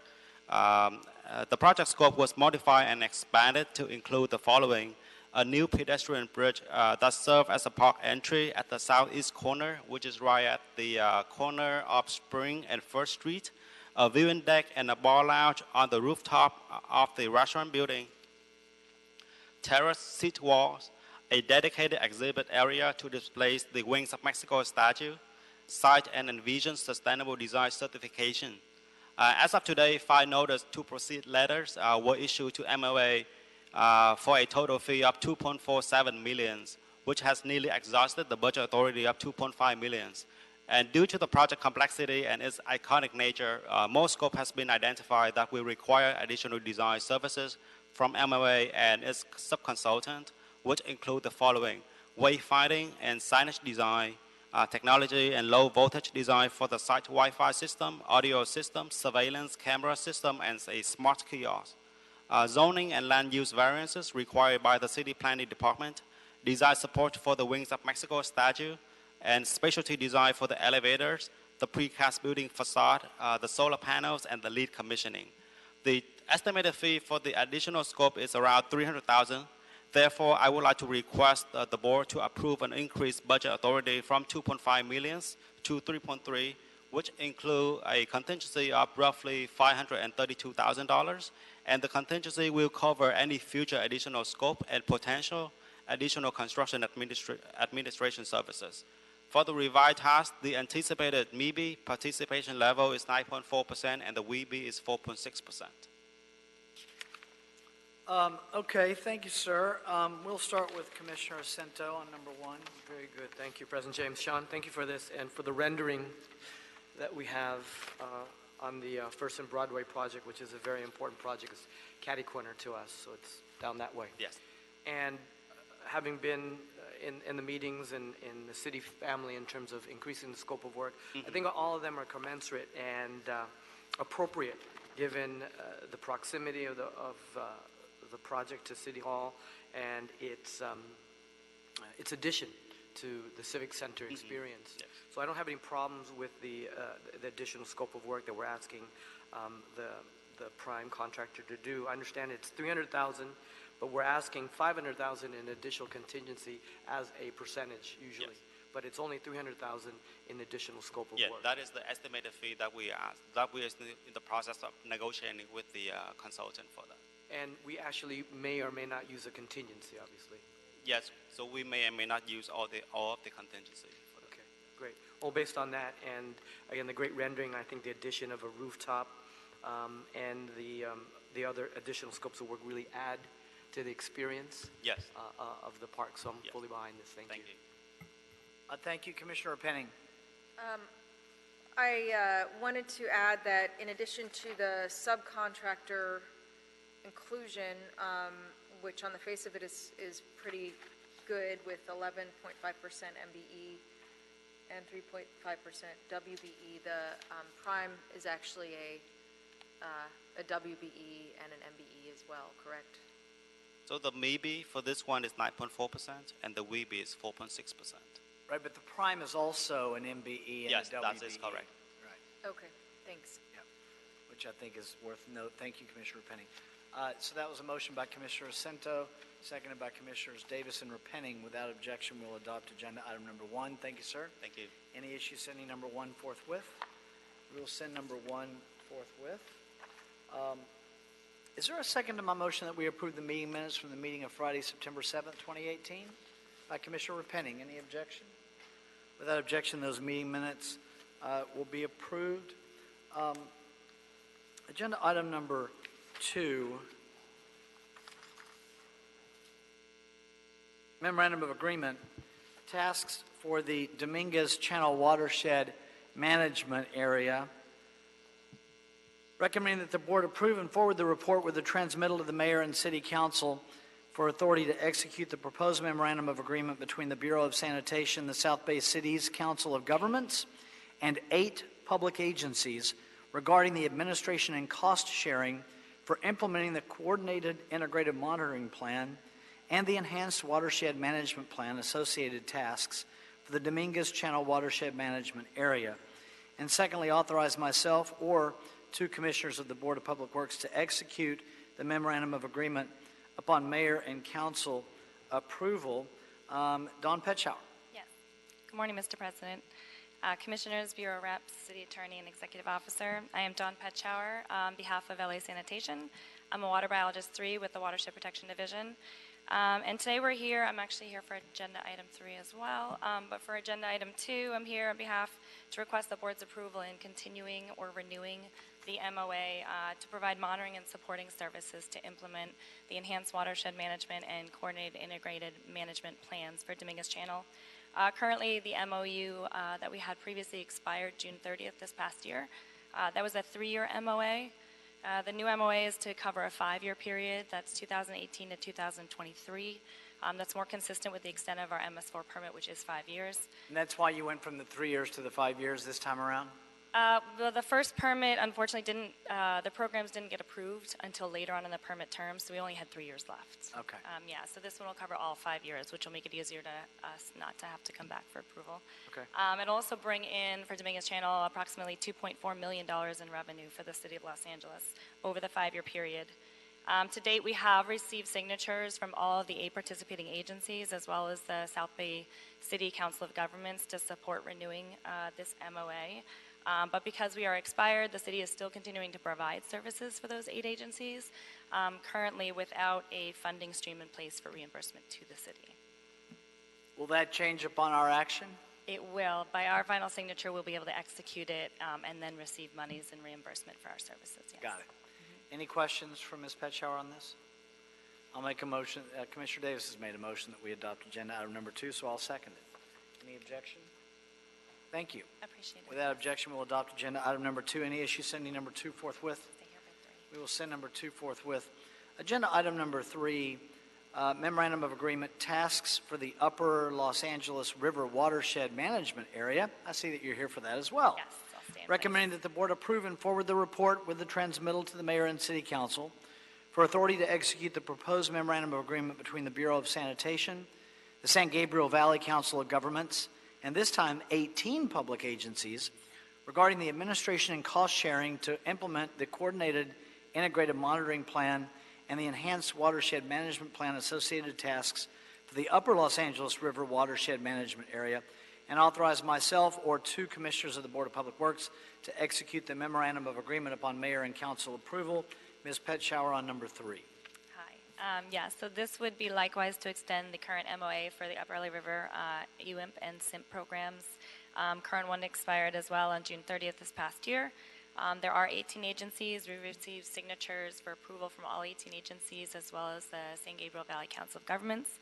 The project scope was modified and expanded to include the following: a new pedestrian bridge that serves as a park entry at the southeast corner, which is right at the corner of Spring and First Street, a viewing deck and a bar lounge on the rooftop of the restaurant building, terrace seat walls, a dedicated exhibit area to display the Wings of Mexico statue, site and envision sustainable design certification. As of today, 5 notice to proceed letters were issued to MOA for a total fee of $2.47 million, which has nearly exhausted the budget authority of $2.5 million. And due to the project complexity and its iconic nature, more scope has been identified that will require additional design services from MOA and its subconsultant, which include the following: wayfinding and signage design, technology and low voltage design for the site Wi-Fi system, audio system, surveillance camera system, and a smart kiosk. Zoning and land use variances required by the City Planning Department, design support for the Wings of Mexico statue, and specialty design for the elevators, the precast building facade, the solar panels, and the lead commissioning. The estimated fee for the additional scope is around $300,000. Therefore, I would like to request the board to approve an increased budget authority from $2.5 million to $3.3, which include a contingency of roughly $532,000, and the contingency will cover any future additional scope and potential additional construction administration services. For the revised task, the anticipated MIBI participation level is 9.4% and the WEB is 4.6%. Okay, thank you, sir. We'll start with Commissioner Cento on number 1. Very good. Thank you, President James. Sean, thank you for this and for the rendering that we have on the First and Broadway project, which is a very important project. It's catty corner to us, so it's down that way. Yes. And having been in the meetings and in the city family in terms of increasing the scope of work, I think all of them are commensurate and appropriate given the proximity of the project to City Hall and its addition to the Civic Center experience. Yes. So I don't have any problems with the additional scope of work that we're asking the prime contractor to do. I understand it's $300,000, but we're asking $500,000 in additional contingency as a percentage usually. Yes. But it's only $300,000 in additional scope of work. That is the estimated fee that we asked. That we are in the process of negotiating with the consultant for that. And we actually may or may not use a contingency, obviously. Yes, so we may or may not use all of the contingency. Okay, great. Well, based on that, and again, the great rendering, I think the addition of a rooftop and the other additional scopes of work really add to the experience Yes. Of the park. So I'm fully behind this. Thank you. Thank you, Commissioner Penning. I wanted to add that in addition to the subcontractor inclusion, which on the face of it is pretty good with 11.5% MBE and 3.5% WBE, the prime is actually a WBE and an MBE as well, correct? So the MIBI for this one is 9.4% and the WEB is 4.6%. Right, but the prime is also an MBE and Yes, a WBE. that is correct. Right. Okay, thanks. Yeah, which I think is worth note. Thank you, Commissioner Penning. So that was a motion by Commissioner Cento, seconded by Commissioners Davis and Repenning. Without objection, we'll adopt agenda item number 1. Thank you, sir. Thank you. Any issue sending number 1 forthwith? We will send number 1 forthwith. Is there a second to my motion that we approve the meeting minutes from the meeting of Friday, September 7th, 2018? By Commissioner Repenning. Any objection? Without objection, those meeting minutes will be approved. Agenda item number 2. memorandum of agreement, tasks for the Dominguez Channel Watershed Management Area. Recommending that the board approve and forward the report with the transmittal to the mayor and city council for authority to execute the proposed memorandum of agreement between the Bureau of Sanitation, the South Bay Cities Council of Governments, and 8 public agencies regarding the administration and cost sharing for implementing the Coordinated Integrated Monitoring Plan and the Enhanced Watershed Management Plan associated tasks for the Dominguez Channel Watershed Management Area. And secondly, authorize myself or 2 commissioners of the Board of Public Works to execute the memorandum of agreement upon mayor and council approval. Dawn Petschauer. Yes. Good morning, Mr. President. Commissioners, Bureau Reps, City Attorney, and Executive Officer. I am Dawn Petschauer on behalf of LA Sanitation. I'm a water biologist 3 with the Watershed Protection Division. And today we're here, I'm actually here for agenda item 3 as well, but for agenda item 2, I'm here on behalf to request the board's approval in continuing or renewing the MOA to provide monitoring and supporting services to implement the Enhanced Watershed Management and Coordinated Integrated Management Plans for Dominguez Channel. Currently, the MOU that we had previously expired June 30th this past year. That was a 3-year MOA. The new MOA is to cover a 5-year period. That's 2018 to 2023. That's more consistent with the extent of our MS4 permit, which is 5 years. And that's why you went from the 3 years to the 5 years this time around? The first permit, unfortunately, the programs didn't get approved until later on in the permit term, so we only had 3 years left. Okay. Yeah, so this one will cover all 5 years, which will make it easier to us not to have to come back for approval. Okay. It'll also bring in, for Dominguez Channel, approximately $2.4 million in revenue for the city of Los Angeles over the 5-year period. To date, we have received signatures from all of the 8 participating agencies, as well as the South Bay City Council of Governments to support renewing this MOA. But because we are expired, the city is still continuing to provide services for those 8 agencies, currently without a funding stream in place for reimbursement to the city. Will that change upon our action? It will. By our final signature, we'll be able to execute it and then receive monies in reimbursement for our services. Yes. Got it. Any questions from Ms. Petschauer on this? I'll make a motion. Commissioner Davis has made a motion that we adopt agenda item number 2, so I'll second it. Any objection? Thank you. Appreciate it. Without objection, we'll adopt agenda item number 2. Any issue sending number 2 forthwith? We will send number 2 forthwith. Agenda item number 3, memorandum of agreement, tasks for the Upper Los Angeles River Watershed Management Area. I see that you're here for that as well. Yes, I'll stand. Recommending that the board approve and forward the report with the transmittal to the mayor and city council for authority to execute the proposed memorandum of agreement between the Bureau of Sanitation, the San Gabriel Valley Council of Governments, and this time 18 public agencies regarding the administration and cost sharing to implement the Coordinated Integrated Monitoring Plan and the Enhanced Watershed Management Plan associated tasks for the Upper Los Angeles River Watershed Management Area, and authorize myself or 2 commissioners of the Board of Public Works to execute the memorandum of agreement upon mayor and council approval. Ms. Petschauer on number 3. Hi. Yeah, so this would be likewise to extend the current MOA for the Upper LA River UIMP and SIMP programs. Current one expired as well on June 30th this past year. There are 18 agencies. We received signatures for approval from all 18 agencies, as well as the San Gabriel Valley Council of Governments.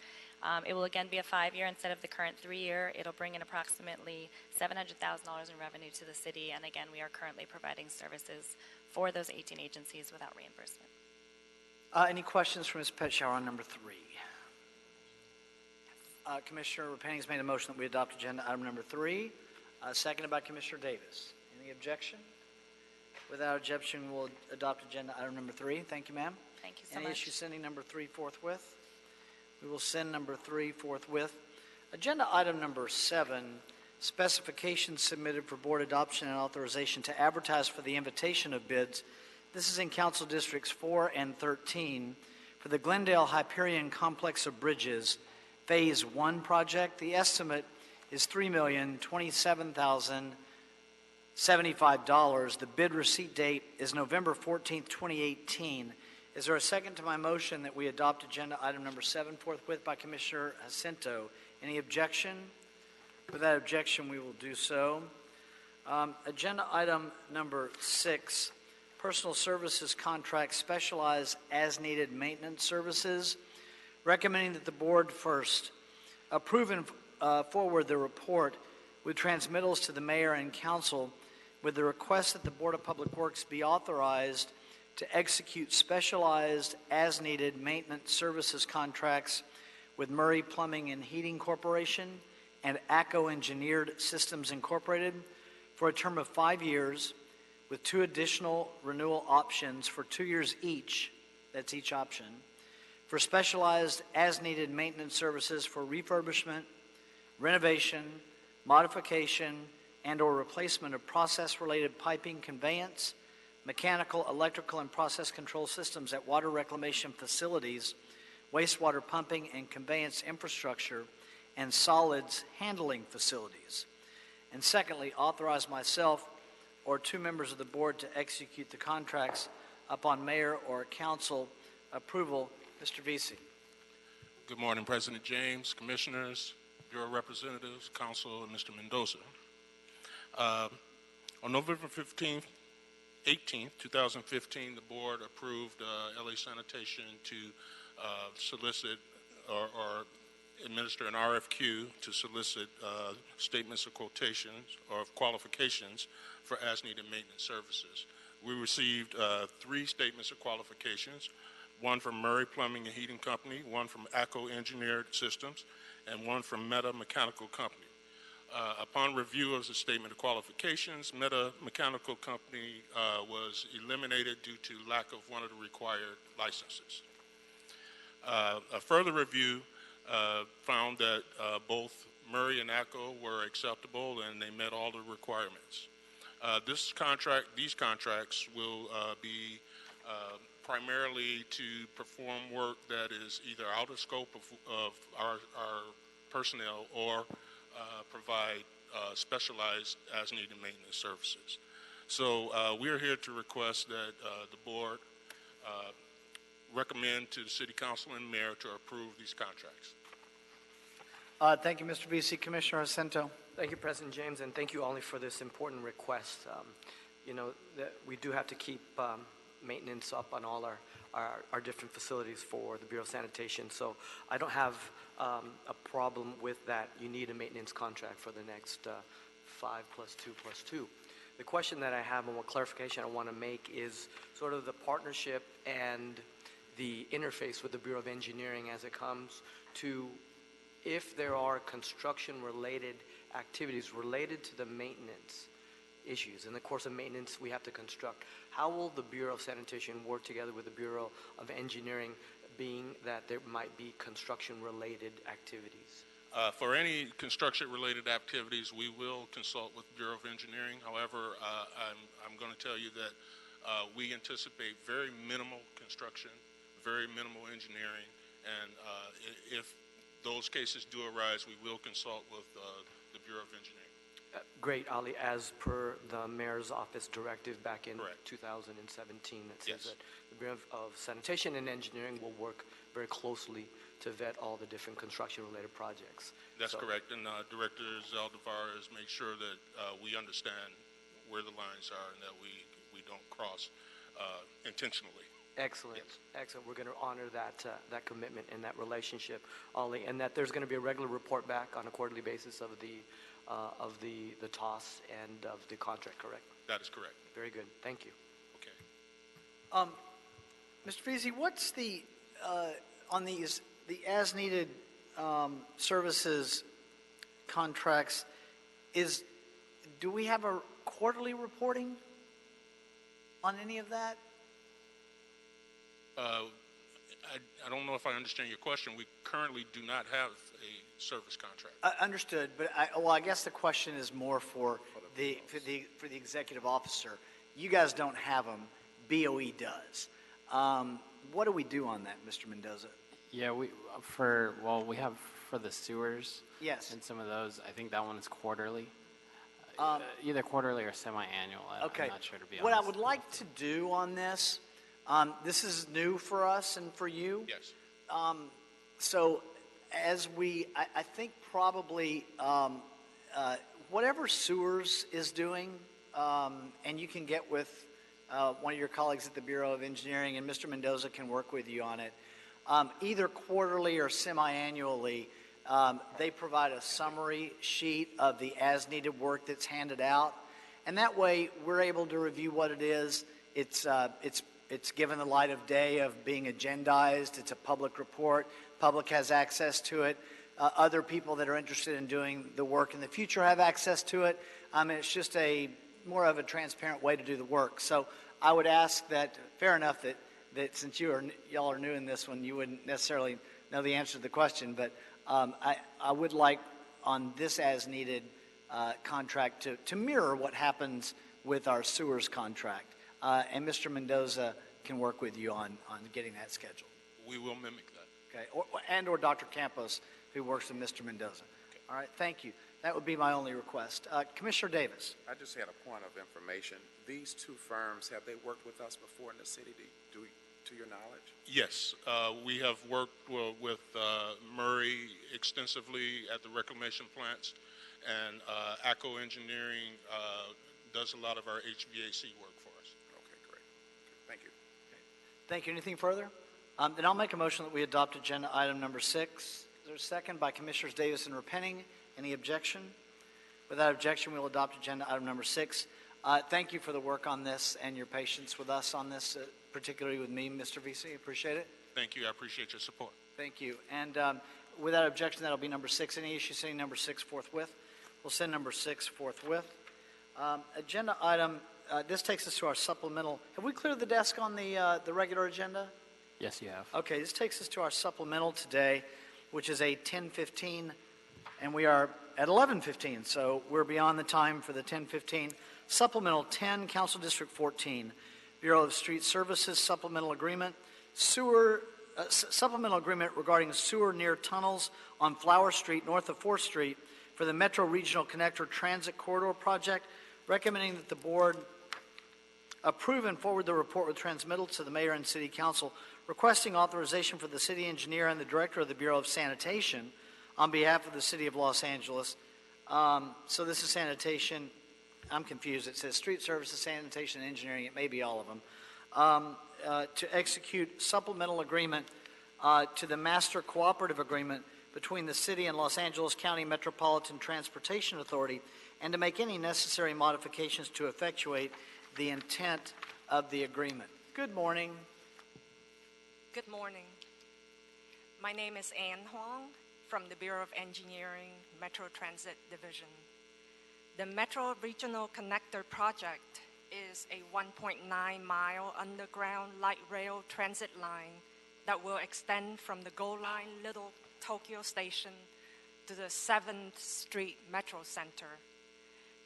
It will again be a 5-year instead of the current 3-year. It'll bring in approximately $700,000 in revenue to the city, and again, we are currently providing services for those 18 agencies without reimbursement. Any questions from Ms. Petschauer on number 3? Commissioner Rapaning has made a motion that we adopt agenda item number 3, seconded by Commissioner Davis. Any objection? Without objection, we'll adopt agenda item number 3. Thank you, ma'am. Thank you so Any much. issue sending number 3 forthwith? We will send number 3 forthwith. Agenda item number 7, specifications submitted for board adoption and authorization to advertise for the invitation of bids. This is in Council Districts 4 and 13 for the Glendale Hyperion Complex of Bridges Phase 1 project. The estimate is $3,027,075. The bid receipt date is November 14th, 2018. Is there a second to my motion that we adopt agenda item number 7 forthwith by Commissioner Jacinto? Any objection? Without objection, we will do so. Agenda item number 6, personal services contract, specialized as needed maintenance services. Recommending that the board first approve and forward the report with transmittals to the mayor and council with the request that the Board of Public Works be authorized to execute specialized as-needed maintenance services contracts with Murray Plumbing and Heating Corporation and ACO Engineered Systems Incorporated for a term of 5 years with 2 additional renewal options for 2 years each, that's each option, for specialized as-needed maintenance services for refurbishment, renovation, modification, and/or replacement of process-related piping, conveyance, mechanical, electrical, and process control systems at water reclamation facilities, wastewater pumping and conveyance infrastructure, and solids handling facilities. And secondly, authorize myself or 2 members of the board to execute the contracts upon mayor or council approval. Mr. Vesey. Good morning, President James, commissioners, Bureau representatives, council, and Mr. Mendoza. On November 18th, 2015, the board approved LA Sanitation to solicit or administer an RFQ to solicit statements of quotations or of qualifications for as-needed maintenance services. We received 3 statements of qualifications, one from Murray Plumbing and Heating Company, one from ACO Engineered Systems, and one from Meta Mechanical Company. Upon review of the statement of qualifications, Meta Mechanical Company was eliminated due to lack of one of the required licenses. A further review found that both Murray and ACO were acceptable and they met all the requirements. These contracts will be primarily to perform work that is either out of scope of our personnel or provide specialized as-needed maintenance services. So we are here to request that the board recommend to the City Council and Mayor to approve these contracts. Thank you, Mr. Vesey. Commissioner Jacinto. Thank you, President James, and thank you, Ollie, for this important request. You know, that we do have to keep maintenance up on all our different facilities for the Bureau of Sanitation. So I don't have a problem with that. You need a maintenance contract for the next 5 + 2 + 2. The question that I have and what clarification I want to make is sort of the partnership and the interface with the Bureau of Engineering as it comes to if there are construction-related activities related to the maintenance issues. In the course of maintenance, we have to construct. How will the Bureau of Sanitation work together with the Bureau of Engineering, being that there might be construction-related activities? For any construction-related activities, we will consult with Bureau of Engineering. However, I'm going to tell you that we anticipate very minimal construction, very minimal engineering, and if those cases do arise, we will consult with the Bureau of Engineering. Great, Ali. As per the Mayor's Office directive back in Correct. 2017 that says Yes. that the Bureau of Sanitation and Engineering will work very closely to vet all the different construction-related projects. That's correct, and Director Zaldivar has made sure that we understand where the lines are and that we don't cross intentionally. Excellent, Yes. excellent. We're going to honor that commitment and that relationship, Ollie, and that there's going to be a regular report back on a quarterly basis of the TOS and of the contract, correct? That is correct. Very good. Thank you. Okay. Mr. Vesey, what's the on these the as-needed services contracts? Do we have a quarterly reporting on any of that? I don't know if I understand your question. We currently do not have a service contract. Understood, but I guess the question is more for the executive officer. You guys don't have them. BOE does. What do we do on that, Mr. Mendoza? Yeah, we have for the sewers. Yes. And some of those, I think that one is quarterly. Either quarterly or semi-annual. Okay. I'm not sure, to be honest. What I would like to do on this, this is new for us and for you. Yes. So as I think probably whatever sewers is doing, and you can get with one of your colleagues at the Bureau of Engineering, and Mr. Mendoza can work with you on it, either quarterly or semi-annually, They provide a summary sheet of the as-needed work that's handed out, and that way we're able to review what it is. It's given the light of day of being agendized. It's a public report. Public has access to it. Other people that are interested in doing the work in the future have access to it. It's just more of a transparent way to do the work. So I would ask that, fair enough that since y'all are new in this one, you wouldn't necessarily know the answer to the question, but I would like on this as-needed contract to mirror what happens with our sewers contract. And Mr. Mendoza can work with you on getting that scheduled. We will mimic that. Okay, or Dr. Campos, who works with Mr. Mendoza. Okay. All right, thank you. That would be my only request. Commissioner Davis. I just had a point of information. These two firms, have they worked with us before in the city, to your knowledge? Yes, we have worked with Murray extensively at the reclamation plants, and ACO Engineering does a lot of our HVAC work for us. Okay, great. Okay, thank you. Thank you. Anything further? Then I'll make a motion that we adopt agenda item number 6. Is there a second by Commissioners Davis and Repenning? Any objection? Without objection, we'll adopt agenda item number 6. Thank you for the work on this and your patience with us on this, particularly with me, Mr. VC. Appreciate it. Thank you. I appreciate your support. Thank you. And without objection, that'll be number 6. Any issue sending number 6 forthwith? We'll send number 6 forthwith. Agenda item, this takes us to our supplemental. Have we cleared the desk on the regular agenda? Yes, you have. Okay, this takes us to our supplemental today, which is a 10:15, and we are at 11:15, so we're beyond the time for the 10:15. Supplemental 10, Council District 14, Bureau of Street Services Supplemental Agreement, Supplemental Agreement regarding sewer near tunnels on Flower Street north of 4th Street for the Metro Regional Connector Transit Corridor Project, recommending that the board approve and forward the report with transmittal to the Mayor and City Council, requesting authorization for the City Engineer and the Director of the Bureau of Sanitation on behalf of the City of Los Angeles. So this is sanitation. I'm confused. It says Street Services, Sanitation, and Engineering. It may be all of them. To execute supplemental agreement to the Master Cooperative Agreement between the City and Los Angeles County Metropolitan Transportation Authority, and to make any necessary modifications to effectuate the intent of the agreement. Good morning. Good morning. My name is Ann Huang from the Bureau of Engineering, Metro Transit Division. The Metro Regional Connector Project is a 1.9-mile underground light rail transit line that will extend from the Gold Line Little Tokyo Station to the 7th Street Metro Center.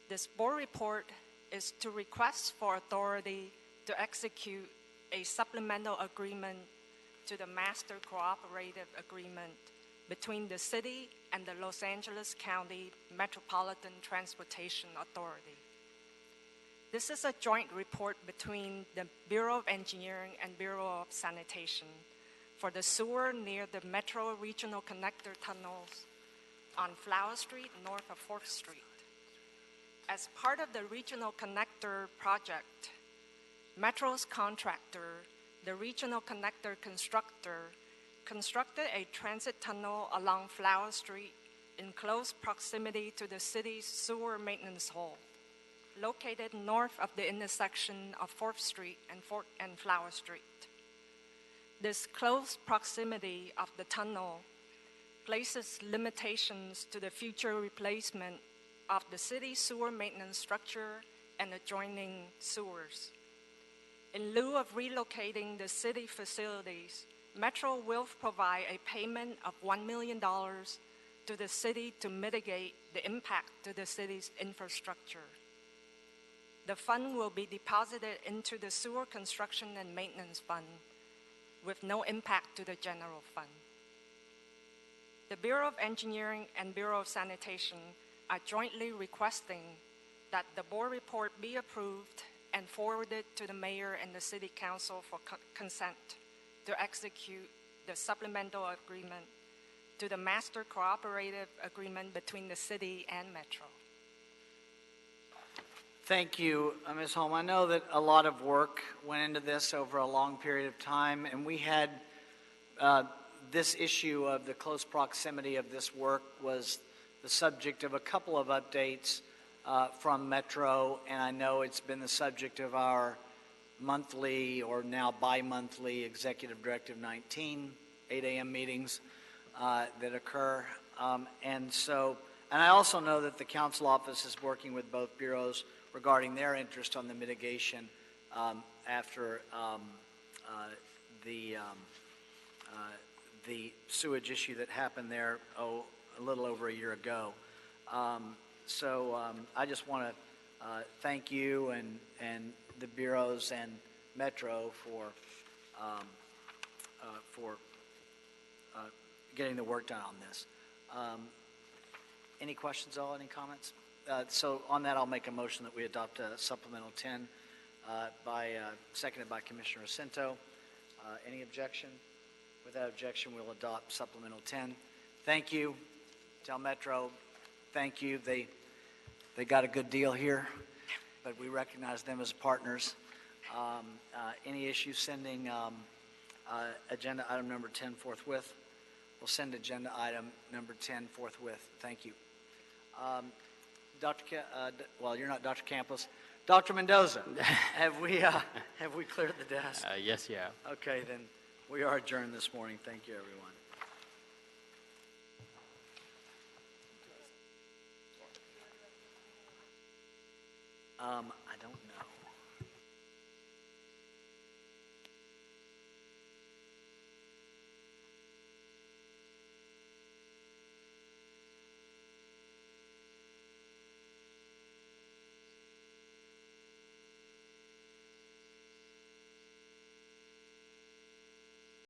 This board report is to request for authority to execute a supplemental agreement to the Master Cooperative Agreement between the City and the Los Angeles County Metropolitan Transportation Authority. This is a joint report between the Bureau of Engineering and Bureau of Sanitation for the sewer near the Metro Regional Connector tunnels on Flower Street north of 4th Street. As part of the Regional Connector project, Metro's contractor, the Regional Connector constructor, constructed a transit tunnel along Flower Street in close proximity to the city's sewer maintenance hall, located north of the intersection of 4th Street and Flower Street. This close proximity of the tunnel places limitations to the future replacement of the city's sewer maintenance structure and adjoining sewers. In lieu of relocating the city facilities, Metro will provide a payment of $1 million to the city to mitigate the impact to the city's infrastructure. The fund will be deposited into the Sewer Construction and Maintenance Fund with no impact to the general fund. The Bureau of Engineering and Bureau of Sanitation are jointly requesting that the board report be approved and forwarded to the Mayor and the City Council for consent to execute the supplemental agreement to the Master Cooperative Agreement between the City and Metro. Thank you, Ms. Holm. I know that a lot of work went into this over a long period of time, and we had this issue of the close proximity of this work was the subject of a couple of updates from Metro, and I know it's been the subject of our monthly or now bi-monthly Executive Directive 19, 8 a.m. meetings that occur. And I also know that the council office is working with both bureaus regarding their interest on the mitigation after the sewage issue that happened there, a little over a year ago. I just want to thank you and the bureaus and Metro for getting the work done on this. Any questions, all? Any comments? So on that, I'll make a motion that we adopt Supplemental 10, seconded by Commissioner Jacinto. Any objection? Without objection, we'll adopt Supplemental 10. Thank you. Tell Metro, thank you. They got a good deal here, but we recognize them as partners. Any issues sending agenda item number 10 forthwith? We'll send agenda item number 10 forthwith. Thank you. Well, you're not Dr. Campos. Dr. Mendoza, have we cleared the desk? Yes, you have. Okay, then we are adjourned this morning. Thank you, everyone. I don't know.